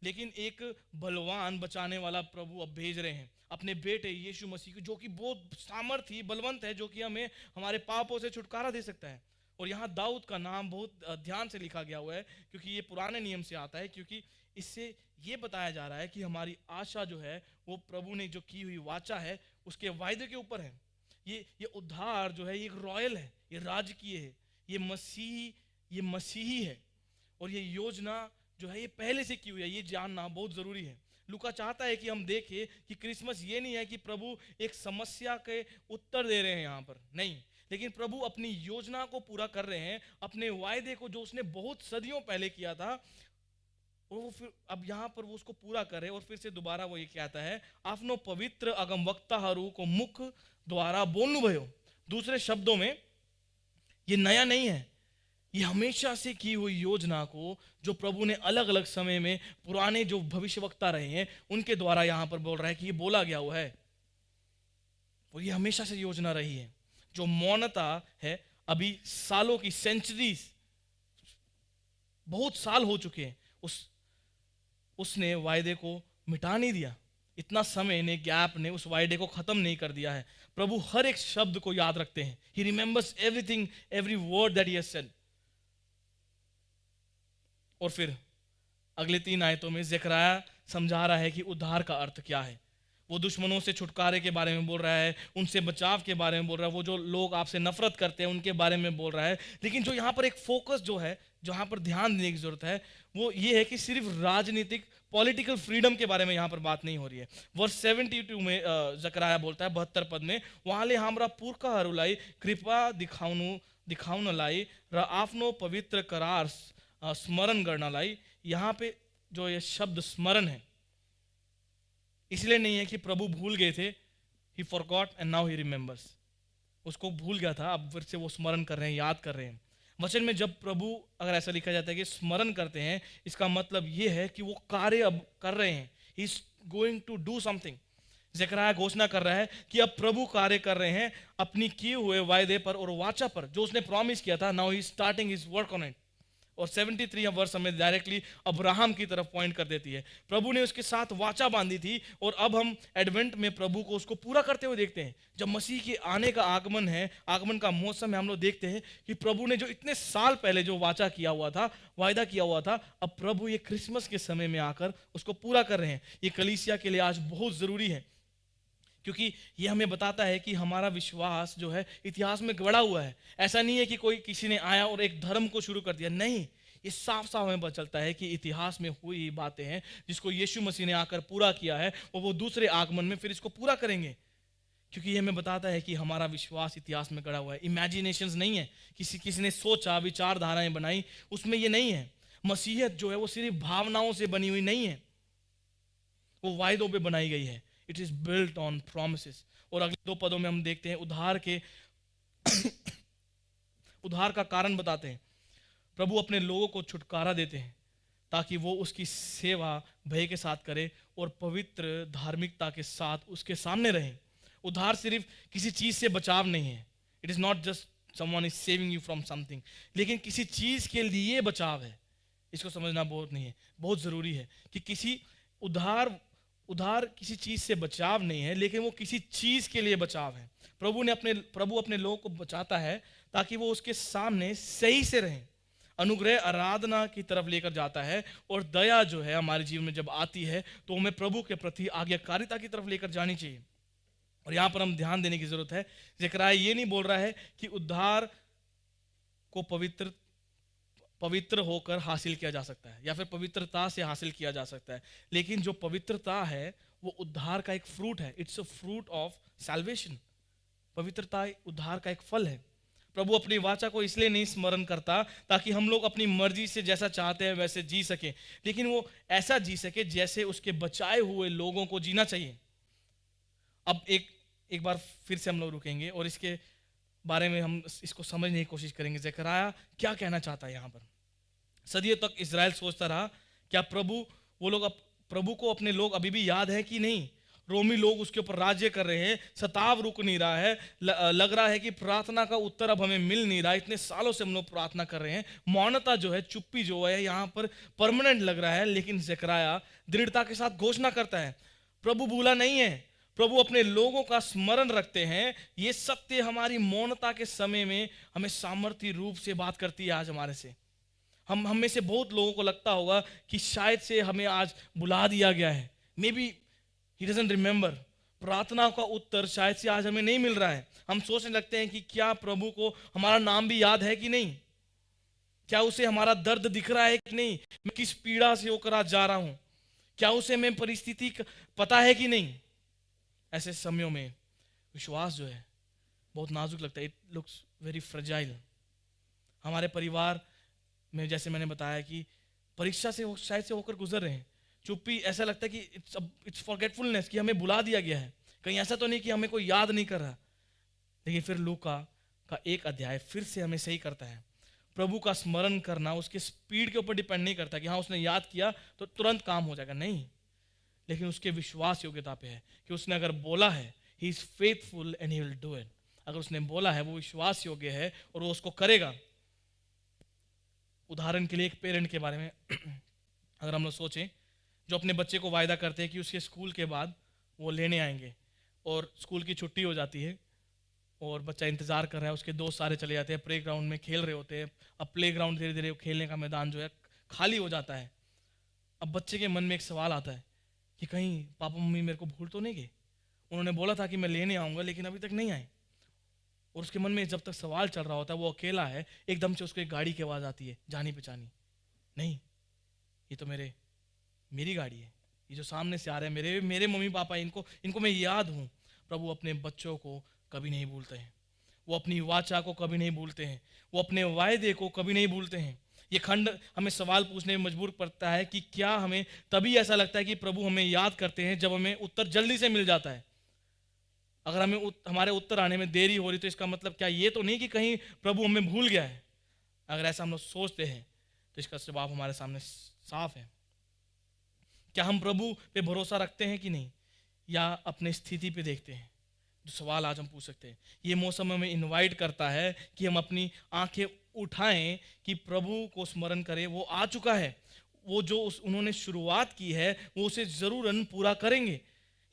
लेकिन एक बलवान बचाने वाला प्रभु अब भेज रहे हैं अपने बेटे यीशु मसीह को, जो कि बहुत सामर्थी बलवंत है, जो कि हमें हमारे पापों से छुटकारा दे सकता है। और यहाँ दाऊद का नाम बहुत ध्यान से लिखा गया हुआ है, क्योंकि ये पुराने नियम से आता है, क्योंकि इससे ये बताया जा रहा है कि हमारी आशा जो है वो प्रभु ने जो की हुई वाचा है उसके वायदे के ऊपर है। ये उद्धार जो है ये रॉयल है, ये राजकीय है, ये मसीही है, और ये योजना जो है ये पहले से की हुई है, ये जानना बहुत जरूरी है। लूका चाहता है कि हम देखें कि क्रिसमस ये नहीं है कि प्रभु एक समस्या के उत्तर दे रहे हैं यहाँ पर, नहीं, लेकिन प्रभु अपनी योजना को पूरा कर रहे हैं, अपने वायदे को जो उसने बहुत सदियों पहले किया था, और वो फिर अब यहाँ पर वो उसको पूरा करे। और फिर से दोबारा वो ये कहता है, आपनो पवित्र अगमवक्ताहरू को मुख द्वारा बोलनु भयो। दूसरे शब्दों में ये नया नहीं है, ये हमेशा से की हुई योजना को जो प्रभु ने अलग अलग समय में पुराने जो भविष्यवक्ता रहे हैं उनके द्वारा यहाँ पर बोल रहा है कि ये बोला गया हुआ है, और ये हमेशा से योजना रही है। जो मौनता है, अभी सालों की, सेंचुरीज, बहुत साल हो चुके हैं, उसने वायदे को मिटा नहीं दिया, इतना समय ने, गैप ने उस वायदे को खत्म नहीं कर दिया है। प्रभु हर एक शब्द को याद रखते हैं। He remembers everything, every word that he has said. और फिर अगले 3 आयतों में ज़करयाह समझा रहा है कि उद्धार का अर्थ क्या है। वो दुश्मनों से छुटकारे के बारे में बोल रहा है, उनसे बचाव के बारे में बोल रहा है, वो जो लोग आपसे नफरत करते हैं उनके बारे में बोल रहा है। लेकिन जो यहाँ पर एक फोकस जो है, जहाँ पर ध्यान देने की जरूरत है, वो ये है कि सिर्फ राजनीतिक, पॉलिटिकल फ्रीडम के बारे में यहाँ पर बात नहीं हो रही है। वर्स 72 में ज़करयाह बोलता है 72 पद में, वहाँले हाम्रा पुर्खाहरूलाई कृपा दिखाउनलाई र आफ्नो पवित्र करार स्मरण गर्नलाई। यहाँ पे जो ये शब्द स्मरण है, इसलिए नहीं है कि प्रभु भूल गए थे, ही forgot and now he remembers, उसको भूल गया था, अब फिर से वो स्मरण कर रहे हैं, याद कर रहे हैं। वचन में जब प्रभु, अगर ऐसा लिखा जाता है कि स्मरण करते हैं, इसका मतलब ये है कि वो कार्य अब कर रहे हैं, he is going to do something. ज़करयाह घोषणा कर रहा है कि अब प्रभु कार्य कर रहे हैं अपनी किए हुए वायदे पर और वाचा पर, जो उसने प्रॉमिस किया था। Now he is starting his work on it. और 73 वर्ष हमें डायरेक्टली अब्राहम की तरफ पॉइंट कर देती है। प्रभु ने उसके साथ वाचा बांधी थी, और अब हम एडवेंट में प्रभु को उसको पूरा करते हुए देखते हैं। जब मसीह के आने का आगमन है, आगमन का मौसम है, हम लोग देखते हैं कि प्रभु ने जो इतने साल पहले जो वाचा किया हुआ था, वायदा किया हुआ था, अब प्रभु ये क्रिसमस के समय में आकर उसको पूरा कर रहे हैं। ये कलीसिया के लिए आज बहुत ज़रूरी है, क्योंकि ये हमें बताता है कि हमारा विश्वास जो है इतिहास में गड़ा हुआ है। ऐसा नहीं है कि कोई किसी ने आया और एक धर्म को शुरू कर दिया, नहीं, ये साफ साफ हमें पता चलता है कि इतिहास में हुई बातें हैं जिसको यीशु मसीह ने आकर पूरा किया है, और वो दूसरे आगमन में फिर इसको पूरा करेंगे। क्योंकि ये हमें बताता है कि हमारा विश्वास इतिहास में गड़ा हुआ है, इमेजिनेशंस नहीं है, किसी ने सोचा, विचारधाराएं बनाई, उसमें ये नहीं है। मसीहत जो है वो सिर्फ भावनाओं से बनी हुई नहीं है, वो वायदों पे बनाई गई है। It is built on promises. और अगले 2 पदों में हम देखते हैं उद्धार का कारण बताते हैं। प्रभु अपने लोगों को छुटकारा देते हैं ताकि वो उसकी सेवा भय के साथ करे और पवित्र धार्मिकता के साथ उसके सामने रहें। उद्धार सिर्फ किसी चीज से बचाव नहीं है। It is not just someone is saving you from something, लेकिन किसी चीज के लिए बचाव है। इसको समझना बहुत जरूरी है कि किसी उद्धार किसी चीज से बचाव नहीं है, लेकिन वो किसी चीज के लिए बचाव है। प्रभु अपने लोगों को बचाता है ताकि वो उसके सामने सही से रहें। अनुग्रह आराधना की तरफ लेकर जाता है, और दया जो है हमारे जीवन में जब आती है तो हमें प्रभु के प्रति आज्ञाकारिता की तरफ लेकर जानी चाहिए। और यहाँ पर हम ध्यान देने की जरूरत है, ज़करयाह ये नहीं बोल रहा है कि उद्धार को पवित्र होकर हासिल किया जा सकता है या फिर पवित्रता से हासिल किया जा सकता है, लेकिन जो पवित्रता है वो उद्धार का एक फ्रूट है। It's a fruit of salvation. पवित्रता उद्धार का एक फल है। प्रभु अपनी वाचा को इसलिए नहीं स्मरण करता ताकि हम लोग अपनी मर्जी से जैसा चाहते हैं वैसे जी सके, लेकिन वो ऐसा जी सके जैसे उसके बचाए हुए लोगों को जीना चाहिए। अब एक बार फिर से हम लोग रुकेंगे और इसके बारे में हम इसको समझने की कोशिश करेंगे। ज़करयाह क्या कहना चाहता है यहाँ पर। सदियों तक इजराइल सोचता रहा, क्या प्रभु को अपने लोग अभी भी याद है कि नहीं? रोमी लोग उसके ऊपर राज्य कर रहे हैं, सताव रुक नहीं रहा है, लग रहा है कि प्रार्थना का उत्तर अब हमें मिल नहीं रहा। इतने सालों से हम लोग प्रार्थना कर रहे हैं, मौनता जो है, चुप्पी जो है यहाँ पर परमानेंट लग रहा है। लेकिन ज़करयाह दृढ़ता के साथ घोषणा करता है, प्रभु भूला नहीं है, प्रभु अपने लोगों का स्मरण रखते हैं। ये सत्य हमारी मौनता के समय में हमें सामर्थ्य रूप से बात करती है। आज हमारे से हम में से बहुत लोगों को लगता होगा कि शायद से हमें आज बुला दिया गया है, may be he doesn't remember. प्रार्थना का उत्तर शायद से आज हमें नहीं मिल रहा है। हम सोचने लगते हैं कि क्या प्रभु को हमारा नाम भी याद है कि नहीं, क्या उसे हमारा दर्द दिख रहा है कि नहीं, मैं किस पीड़ा से होकर आज जा रहा हूं, क्या उसे में परिस्थिति पता है कि नहीं? ऐसे समयों में विश्वास जो है बहुत नाजुक लगता है। It looks very fragile. हमारे परिवार में जैसे मैंने बताया कि परीक्षा से शायद से होकर गुजर रहे हैं, चुप्पी, ऐसा लगता है कि इट्स फॉरगेटफुलनेस, कि हमें भुला दिया गया है, कहीं ऐसा तो नहीं कि हमें कोई याद नहीं कर रहा। लेकिन फिर लूका का 1 अध्याय फिर से हमें सही करता है। प्रभु का स्मरण करना उसके स्पीड के ऊपर डिपेंड नहीं करता कि हाँ उसने याद किया तो तुरंत काम हो जाएगा, नहीं, लेकिन उसके विश्वास योग्यता पे है कि उसने अगर बोला है, he is faithful and he will do it. अगर उसने बोला है वो विश्वास योग्य है और वो उसको करेगा। उदाहरण के लिए एक पेरेंट के बारे में अगर हम लोग सोचें, जो अपने बच्चे को वायदा करते हैं कि उसके स्कूल के बाद वो लेने आएंगे, और स्कूल की छुट्टी हो जाती है और बच्चा इंतज़ार कर रहा है, उसके दोस्त सारे चले जाते हैं, प्ले ग्राउंड में खेल रहे होते हैं। अब प्ले ग्राउंड धीरे धीरे खेलने का मैदान जो है खाली हो जाता है। अब बच्चे के मन में एक सवाल आता है कि कहीं पापा मम्मी मेरे को भूल तो नहीं गए, उन्होंने बोला था कि मैं लेने आऊँगा लेकिन अभी तक नहीं आए। और उसके मन में जब तक सवाल चल रहा होता है, वो अकेला है, एकदम से उसको एक गाड़ी की आवाज़ आती है, जानी पहचानी, नहीं ये तो मेरी गाड़ी है, ये जो सामने से आ रहे हैं मेरे मम्मी पापा, इनको मैं याद हूँ। प्रभु अपने बच्चों को कभी नहीं भूलते हैं, वो अपनी वाचा को कभी नहीं भूलते हैं, वो अपने वायदे को कभी नहीं भूलते हैं। ये खंड हमें सवाल पूछने में मजबूर करता है कि क्या हमें तभी ऐसा लगता है कि प्रभु हमें याद करते हैं जब हमें उत्तर जल्दी से मिल जाता है। अगर हमें हमारे उत्तर आने में देरी हो रही तो इसका मतलब क्या ये तो नहीं कि कहीं प्रभु हमें भूल गया है। अगर ऐसा हम लोग सोचते हैं तो इसका जवाब हमारे सामने साफ है। क्या हम प्रभु पे भरोसा रखते हैं कि नहीं, या अपने स्थिति पे देखते हैं? जो सवाल आज हम पूछ सकते हैं। ये मौसम हमें इनवाइट करता है कि हम अपनी आंखें उठाएं कि प्रभु को स्मरण करें, वो आ चुका है, वो जो उन्होंने शुरुआत की है वो उसे जरूरन पूरा करेंगे।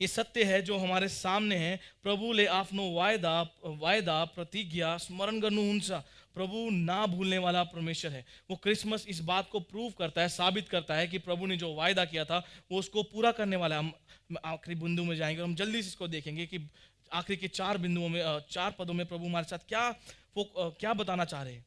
ये सत्य है जो हमारे सामने है। प्रभु ले आपनो वायदा प्रतिज्ञा स्मरण गर्नु हुन्छ। प्रभु ना भूलने वाला परमेश्वर है। वो क्रिसमस इस बात को प्रूव करता है, साबित करता है कि प्रभु ने जो वायदा किया था वो उसको पूरा करने वाला है। हम आखिरी बिंदु में जाएंगे और हम जल्दी से इसको देखेंगे कि आखिरी के 4 बिंदुओं में 4 पदों में प्रभु हमारे साथ क्या बताना चाह रहे हैं।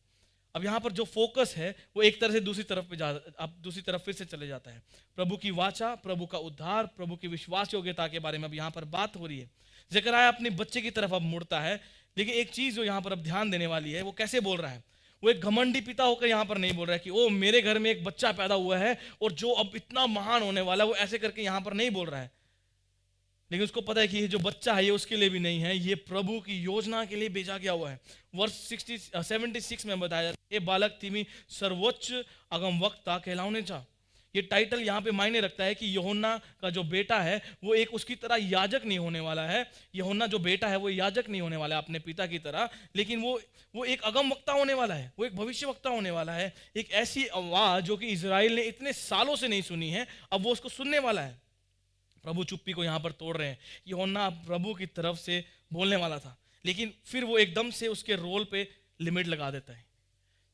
अब यहाँ पर जो फोकस है वो एक तरह से दूसरी तरफ फिर से चले जाता है। प्रभु की वाचा, प्रभु का उद्धार, प्रभु की विश्वास योग्यता के बारे में अब यहाँ पर बात हो रही है। ज़करयाह अपने बच्चे की तरफ अब मुड़ता है, लेकिन एक चीज़ जो यहाँ पर अब ध्यान देने वाली है, वो कैसे बोल रहा है। वो एक घमंडी पिता होकर यहाँ पर नहीं बोल रहा है कि ओ मेरे घर में एक बच्चा पैदा हुआ है और जो अब इतना महान होने वाला है, वो ऐसे करके यहाँ पर नहीं बोल रहा है। लेकिन उसको पता है कि ये जो बच्चा है ये उसके लिए भी नहीं है, ये प्रभु की योजना के लिए भेजा गया हुआ है। वर्ष 76 में बताया जाता है, ये बालक तिमी सर्वोच्च अगम वक्ता कहलाउने चा। ये टाइटल यहाँ पे मायने रखता है कि यूहन्ना का जो बेटा है वो एक उसकी तरह याजक नहीं होने वाला है। यूहन्ना जो बेटा है वो याजक नहीं होने वाला है अपने पिता की तरह, लेकिन वो एक अगम वक्ता होने वाला है, वो एक भविष्य वक्ता होने वाला है। एक ऐसी आवाज़ जो कि इजराइल ने इतने सालों से नहीं सुनी है, अब वो उसको सुनने वाला है। प्रभु चुप्पी को यहाँ पर तोड़ रहे हैं। यूहन्ना प्रभु की तरफ से बोलने वाला था, लेकिन फिर वो एकदम से उसके रोल पे लिमिट लगा देता है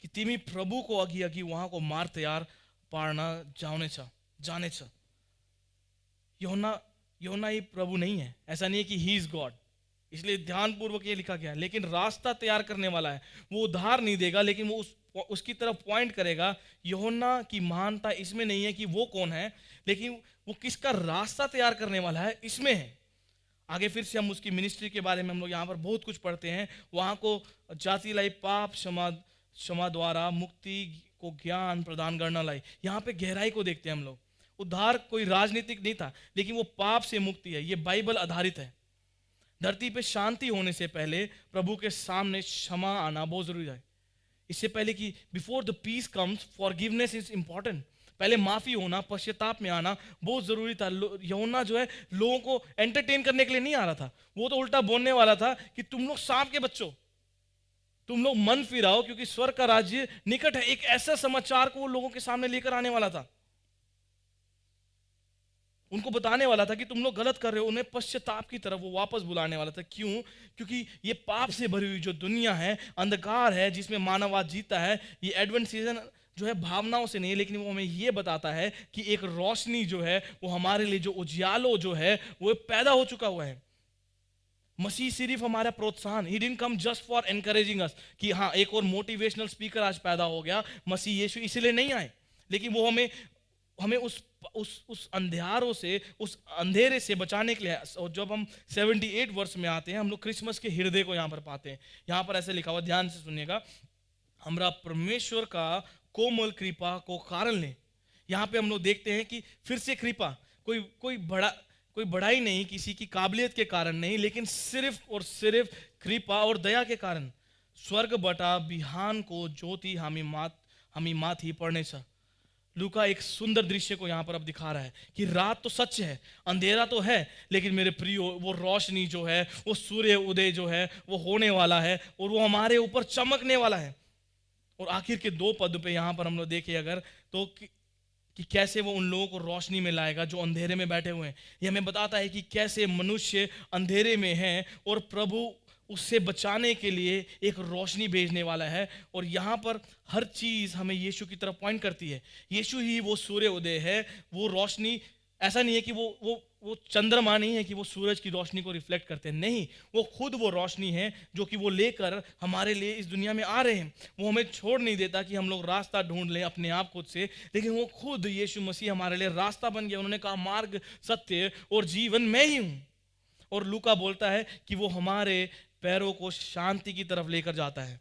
कि तिमी प्रभु को अगी वहां को मार तैयार पाड़ना जाने छ। यूहन्ना ये प्रभु नहीं है, ऐसा नहीं है कि ही इज गॉड, इसलिए ध्यानपूर्वक ये लिखा गया है। लेकिन रास्ता तैयार करने वाला है, वो उद्धार नहीं देगा लेकिन वो उसकी तरफ पॉइंट करेगा। यूहन्ना की महानता इसमें नहीं है कि वो कौन है, लेकिन वो किसका रास्ता तैयार करने वाला है इसमें है। आगे फिर से हम उसकी मिनिस्ट्री के बारे में हम लोग यहाँ पर बहुत कुछ पढ़ते हैं। वहाँ को जाति लाई पाप क्षमा द्वारा मुक्ति को ज्ञान प्रदान करना लाई, यहाँ पे गहराई को देखते हैं हम लोग। उद्धार कोई राजनीतिक नहीं था, लेकिन वो पाप से मुक्ति है, ये बाइबल आधारित है। धरती पे शांति होने से पहले प्रभु के सामने क्षमा आना बहुत जरूरी है। इससे पहले कि before the peace comes forgiveness is important. पहले माफी होना, पश्चाताप में आना बहुत जरूरी था। यूहन्ना जो है लोगों को एंटरटेन करने के लिए नहीं आ रहा था, वो तो उल्टा बोलने वाला था कि तुम लोग सांप के बच्चों, तुम लोग मन फिराओ क्योंकि स्वर्ग का राज्य निकट है। एक ऐसा समाचार को वो लोगों के सामने लेकर आने वाला था, उनको बताने वाला था कि तुम लोग गलत कर रहे हो, उन्हें पश्चाताप की तरफ वो वापस बुलाने वाला था। क्यों? क्योंकि ये पाप से भरी हुई जो दुनिया है, अंधकार है जिसमें मानववाद जीता है, ये एडवेंट सीजन जो है भावनाओं से नहीं, लेकिन वो हमें ये बताता है कि एक रोशनी जो है वो हमारे लिए, जो उजियालो जो है वो पैदा हो चुका हुआ है। मसीह सिर्फ हमारा प्रोत्साहन, he didn't come just for encouraging अस कि हाँ एक और मोटिवेशनल स्पीकर आज पैदा हो गया, मसीह यीशु इसलिए नहीं आए, लेकिन वो हमें हमें उस अंधियारों से, उस अंधेरे से बचाने के लिए है। और जब हम 78 वर्ष में आते हैं, हम लोग क्रिसमस के हृदय को यहाँ पर पाते हैं। यहाँ पर ऐसे लिखा हुआ, ध्यान से सुनिएगा, हमरा परमेश्वर का कोमल कृपा को कारण ले। यहाँ पे हम लोग देखते हैं कि फिर से कृपा, कोई बड़ाई नहीं, किसी की काबिलियत के कारण नहीं, लेकिन सिर्फ और सिर्फ कृपा और दया के कारण। स्वर्ग बटा बिहान को ज्योति हमी मात ही पड़ने सा। लूका एक सुंदर दृश्य को यहाँ पर अब दिखा रहा है कि रात तो सच है, अंधेरा तो है, लेकिन मेरे प्रियो वो रोशनी जो है, वो सूर्य उदय जो है वो होने वाला है और वो हमारे ऊपर चमकने वाला है। और आखिर के 2 पद पे यहाँ पर हम लोग देखें अगर तो कि कैसे वो उन लोगों को रोशनी में लाएगा जो अंधेरे में बैठे हुए हैं। ये हमें बताता है कि कैसे मनुष्य अंधेरे में है और प्रभु उससे बचाने के लिए एक रोशनी भेजने वाला है। और यहाँ पर हर चीज़ हमें यीशु की तरफ पॉइंट करती है। यीशु ही वो सूर्य उदय है, वो रोशनी। ऐसा नहीं है कि वो चंद्रमा नहीं है कि वो सूरज की रोशनी को रिफ्लेक्ट करते हैं, नहीं, वो खुद वो रोशनी है जो कि वो लेकर हमारे लिए इस दुनिया में आ रहे हैं। वो हमें छोड़ नहीं देता कि हम लोग रास्ता ढूंढ लें अपने आप खुद से, लेकिन वो खुद यीशु मसीह हमारे लिए रास्ता बन गया। उन्होंने कहा, मार्ग, सत्य और जीवन मैं ही हूँ। और लूका बोलता है कि वो हमारे पैरों को शांति की तरफ लेकर जाता है।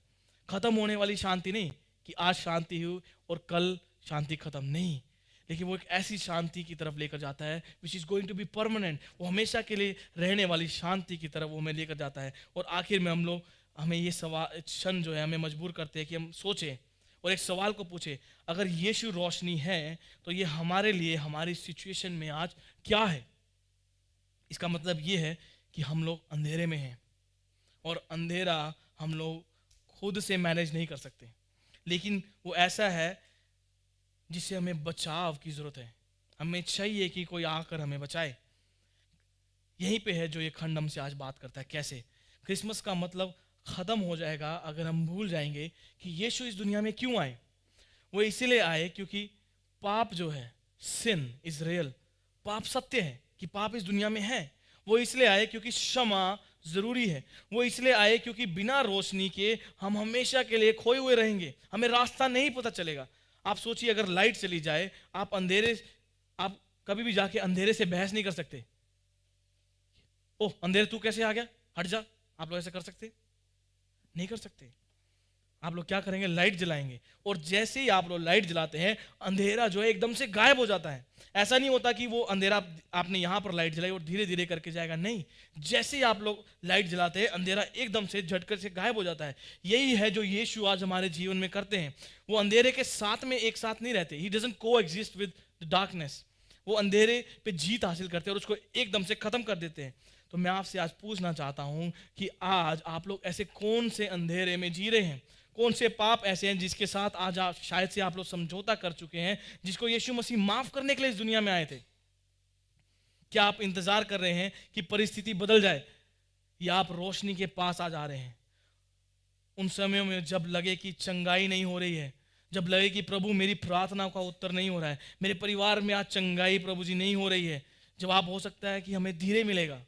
खत्म होने वाली शांति नहीं कि आज शांति हुई और कल शांति खत्म, नहीं, लेकिन वो एक ऐसी शांति की तरफ लेकर जाता है which is going to be permanent. वो हमेशा के लिए रहने वाली शांति की तरफ वो हमें लेकर जाता है। और आखिर में हमें ये सवाल, क्षण जो है हमें मजबूर करते हैं कि हम सोचें और एक सवाल को पूछें, अगर यीशु रोशनी है तो ये हमारे लिए, हमारी सिचुएशन में आज क्या है? इसका मतलब ये है कि हम लोग अंधेरे में हैं और अंधेरा हम लोग खुद से मैनेज नहीं कर सकते, लेकिन वो ऐसा है जिससे हमें बचाव की ज़रूरत है। हमें चाहिए कि कोई आकर हमें बचाए। यहीं पे है जो ये खंड हमसे आज बात करता है। कैसे क्रिसमस का मतलब ख़त्म हो जाएगा अगर हम भूल जाएंगे कि यीशु इस दुनिया में क्यों आए। वो इसीलिए आए क्योंकि पाप जो है, सिन इज रियल, पाप सत्य है कि पाप इस दुनिया में है। वो इसलिए आए क्योंकि क्षमा ज़रूरी है। वो इसलिए आए क्योंकि बिना रोशनी के हम हमेशा के लिए खोए हुए रहेंगे, हमें रास्ता नहीं पता चलेगा। आप सोचिए, अगर लाइट चली जाए, आप कभी भी जाके अंधेरे से बहस नहीं कर सकते। ओह अंधेरे तू कैसे आ गया, हट जा। आप लोग ऐसे कर सकते? नहीं कर सकते। आप लोग क्या करेंगे? लाइट जलाएंगे, और जैसे ही आप लोग लाइट जलाते हैं अंधेरा जो है एकदम से गायब हो जाता है। ऐसा नहीं होता कि वो अंधेरा आपने यहाँ पर लाइट जलाई और धीरे धीरे करके जाएगा, नहीं, जैसे ही आप लोग लाइट जलाते हैं अंधेरा एकदम से झटके से गायब हो जाता है। यही है जो यीशु आज हमारे जीवन में करते हैं। वो अंधेरे के साथ में एक साथ नहीं रहते। ही डजंट को एग्जिस्ट विद द डार्कनेस। वो अंधेरे पे जीत हासिल करते हैं और उसको एकदम से खत्म कर देते हैं। तो मैं आपसे आज पूछना चाहता हूँ कि आज आप लोग ऐसे कौन से अंधेरे में जी रहे हैं? कौन से पाप ऐसे हैं जिसके साथ आज आप शायद से आप लोग समझौता कर चुके हैं, जिसको यीशु मसीह माफ करने के लिए इस दुनिया में आए थे? क्या आप इंतजार कर रहे हैं कि परिस्थिति बदल जाए, या आप रोशनी के पास आ जा रहे हैं? उन समयों में जब लगे कि चंगाई नहीं हो रही है, जब लगे कि प्रभु मेरी प्रार्थना का उत्तर नहीं हो रहा है, मेरे परिवार में आज चंगाई प्रभु जी नहीं हो रही है, जवाब हो सकता है कि हमें धीरे मिलेगा,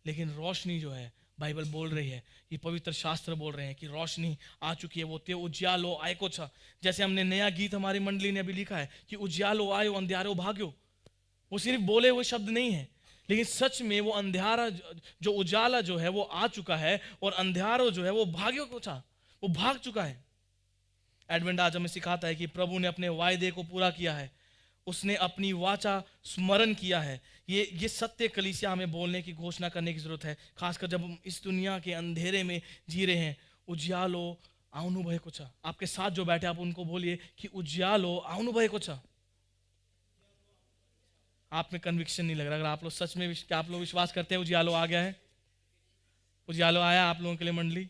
लेकिन रोशनी जो है, बाइबल बोल रही है, ये पवित्र शास्त्र बोल रहे हैं कि रोशनी आ चुकी है। वो ते उज्यालो आए को छा, जैसे हमने नया गीत हमारी मंडली ने अभी लिखा है कि उज्यालो आयो अंधियारो भाग्यो। वो सिर्फ बोले हुए शब्द नहीं है, लेकिन सच में वो अंधियारा जो उजाला जो है वो आ चुका है, और अंधियारो जो है वो भाग्यो को छा, वो भाग चुका है। एडवेंट आज हमें सिखाता है कि प्रभु ने अपने वायदे को पूरा किया है, उसने अपनी वाचा स्मरण किया है। ये सत्य कलीसिया हमें बोलने की, घोषणा करने की जरूरत है, खासकर जब हम इस दुनिया के अंधेरे में जी रहे हैं। उज्यालो आउनु भय को छा। आपके साथ जो बैठे आप उनको बोलिए कि उज्यालो आउनु भय को छा। आप में कन्विक्शन नहीं लग रहा। अगर आप लोग सच में क्या आप लोग विश्वास करते हैं उज्यालो आ गया है, उज्यालो आया आप लोगों के लिए मंडली,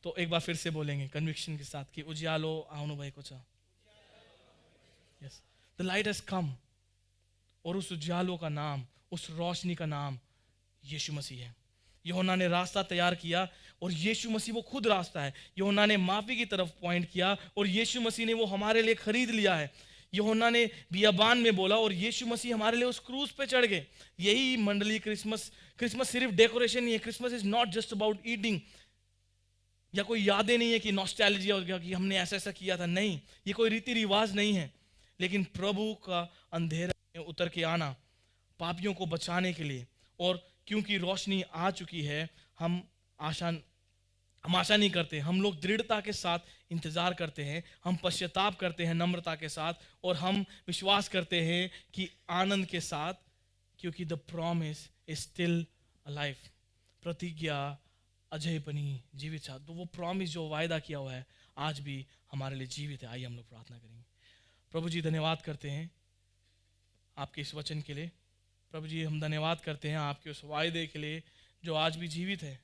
तो एक बार फिर से बोलेंगे कन्विक्शन के साथ कि उज्यालो आउनु भय को छा। Yes, the light has come. और उस उज्यालों का नाम, उस रोशनी का नाम यीशु मसीह है। यूहन्ना ने रास्ता तैयार किया और यीशु मसीह वो खुद रास्ता है। यूहन्ना ने माफी की तरफ पॉइंट किया और यीशु मसीह ने वो हमारे लिए खरीद लिया है। यूहन्ना ने बियाबान में बोला और यीशु मसीह हमारे लिए उस क्रूज पे चढ़ गए। यही मंडली क्रिसमस सिर्फ डेकोरेशन नहीं है। Christmas is not just about eating, या कोई यादें नहीं है कि नॉस्टैल्जिया हो गया कि हमने ऐसा ऐसा किया था, नहीं, ये कोई रीति रिवाज नहीं है, लेकिन प्रभु का अंधेरे में उतर के आना पापियों को बचाने के लिए, और क्योंकि रोशनी आ चुकी है, हम आशा नहीं करते, हम लोग दृढ़ता के साथ इंतजार करते हैं, हम पश्चाताप करते हैं नम्रता के साथ, और हम विश्वास करते हैं कि आनंद के साथ, क्योंकि the promise is still alive, प्रतिज्ञा अजय बनी जीवित साथ। तो वो प्रॉमिस जो वायदा किया हुआ है आज भी हमारे लिए जीवित है। आइए हम लोग प्रार्थना करेंगे। प्रभु जी धन्यवाद करते हैं आपके इस वचन के लिए। प्रभु जी हम धन्यवाद करते हैं आपके उस वायदे के लिए जो आज भी जीवित है।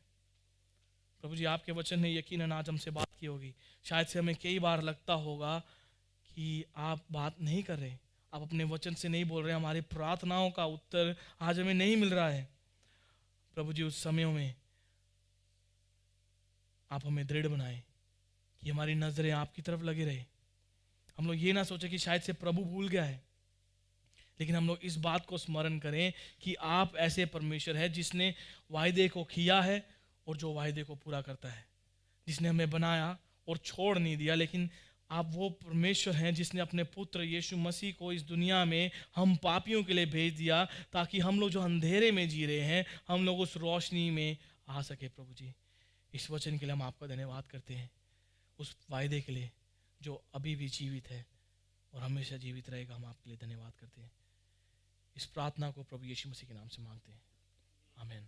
प्रभु जी आपके वचन ने यकीनन आज हमसे बात की होगी। शायद से हमें कई बार लगता होगा कि आप बात नहीं कर रहे, आप अपने वचन से नहीं बोल रहे, हमारी प्रार्थनाओं का उत्तर आज हमें नहीं मिल रहा है। प्रभु जी उस समयों में आप हमें दृढ़ बनाएं कि हमारी नजरें आपकी तरफ लगी रहे। हम लोग ये ना सोचे कि शायद से प्रभु भूल गया है, लेकिन हम लोग इस बात को स्मरण करें कि आप ऐसे परमेश्वर है जिसने वायदे को किया है और जो वायदे को पूरा करता है, जिसने हमें बनाया और छोड़ नहीं दिया, लेकिन आप वो परमेश्वर हैं जिसने अपने पुत्र यीशु मसीह को इस दुनिया में हम पापियों के लिए भेज दिया, ताकि हम लोग जो अंधेरे में जी रहे हैं हम लोग उस रोशनी में आ सके। प्रभु जी इस वचन के लिए हम आपका धन्यवाद करते हैं, उस वायदे के लिए जो अभी भी जीवित है और हमेशा जीवित रहेगा। हम आपके लिए धन्यवाद करते हैं। इस प्रार्थना को प्रभु यीशु मसीह के नाम से मांगते हैं, आमीन।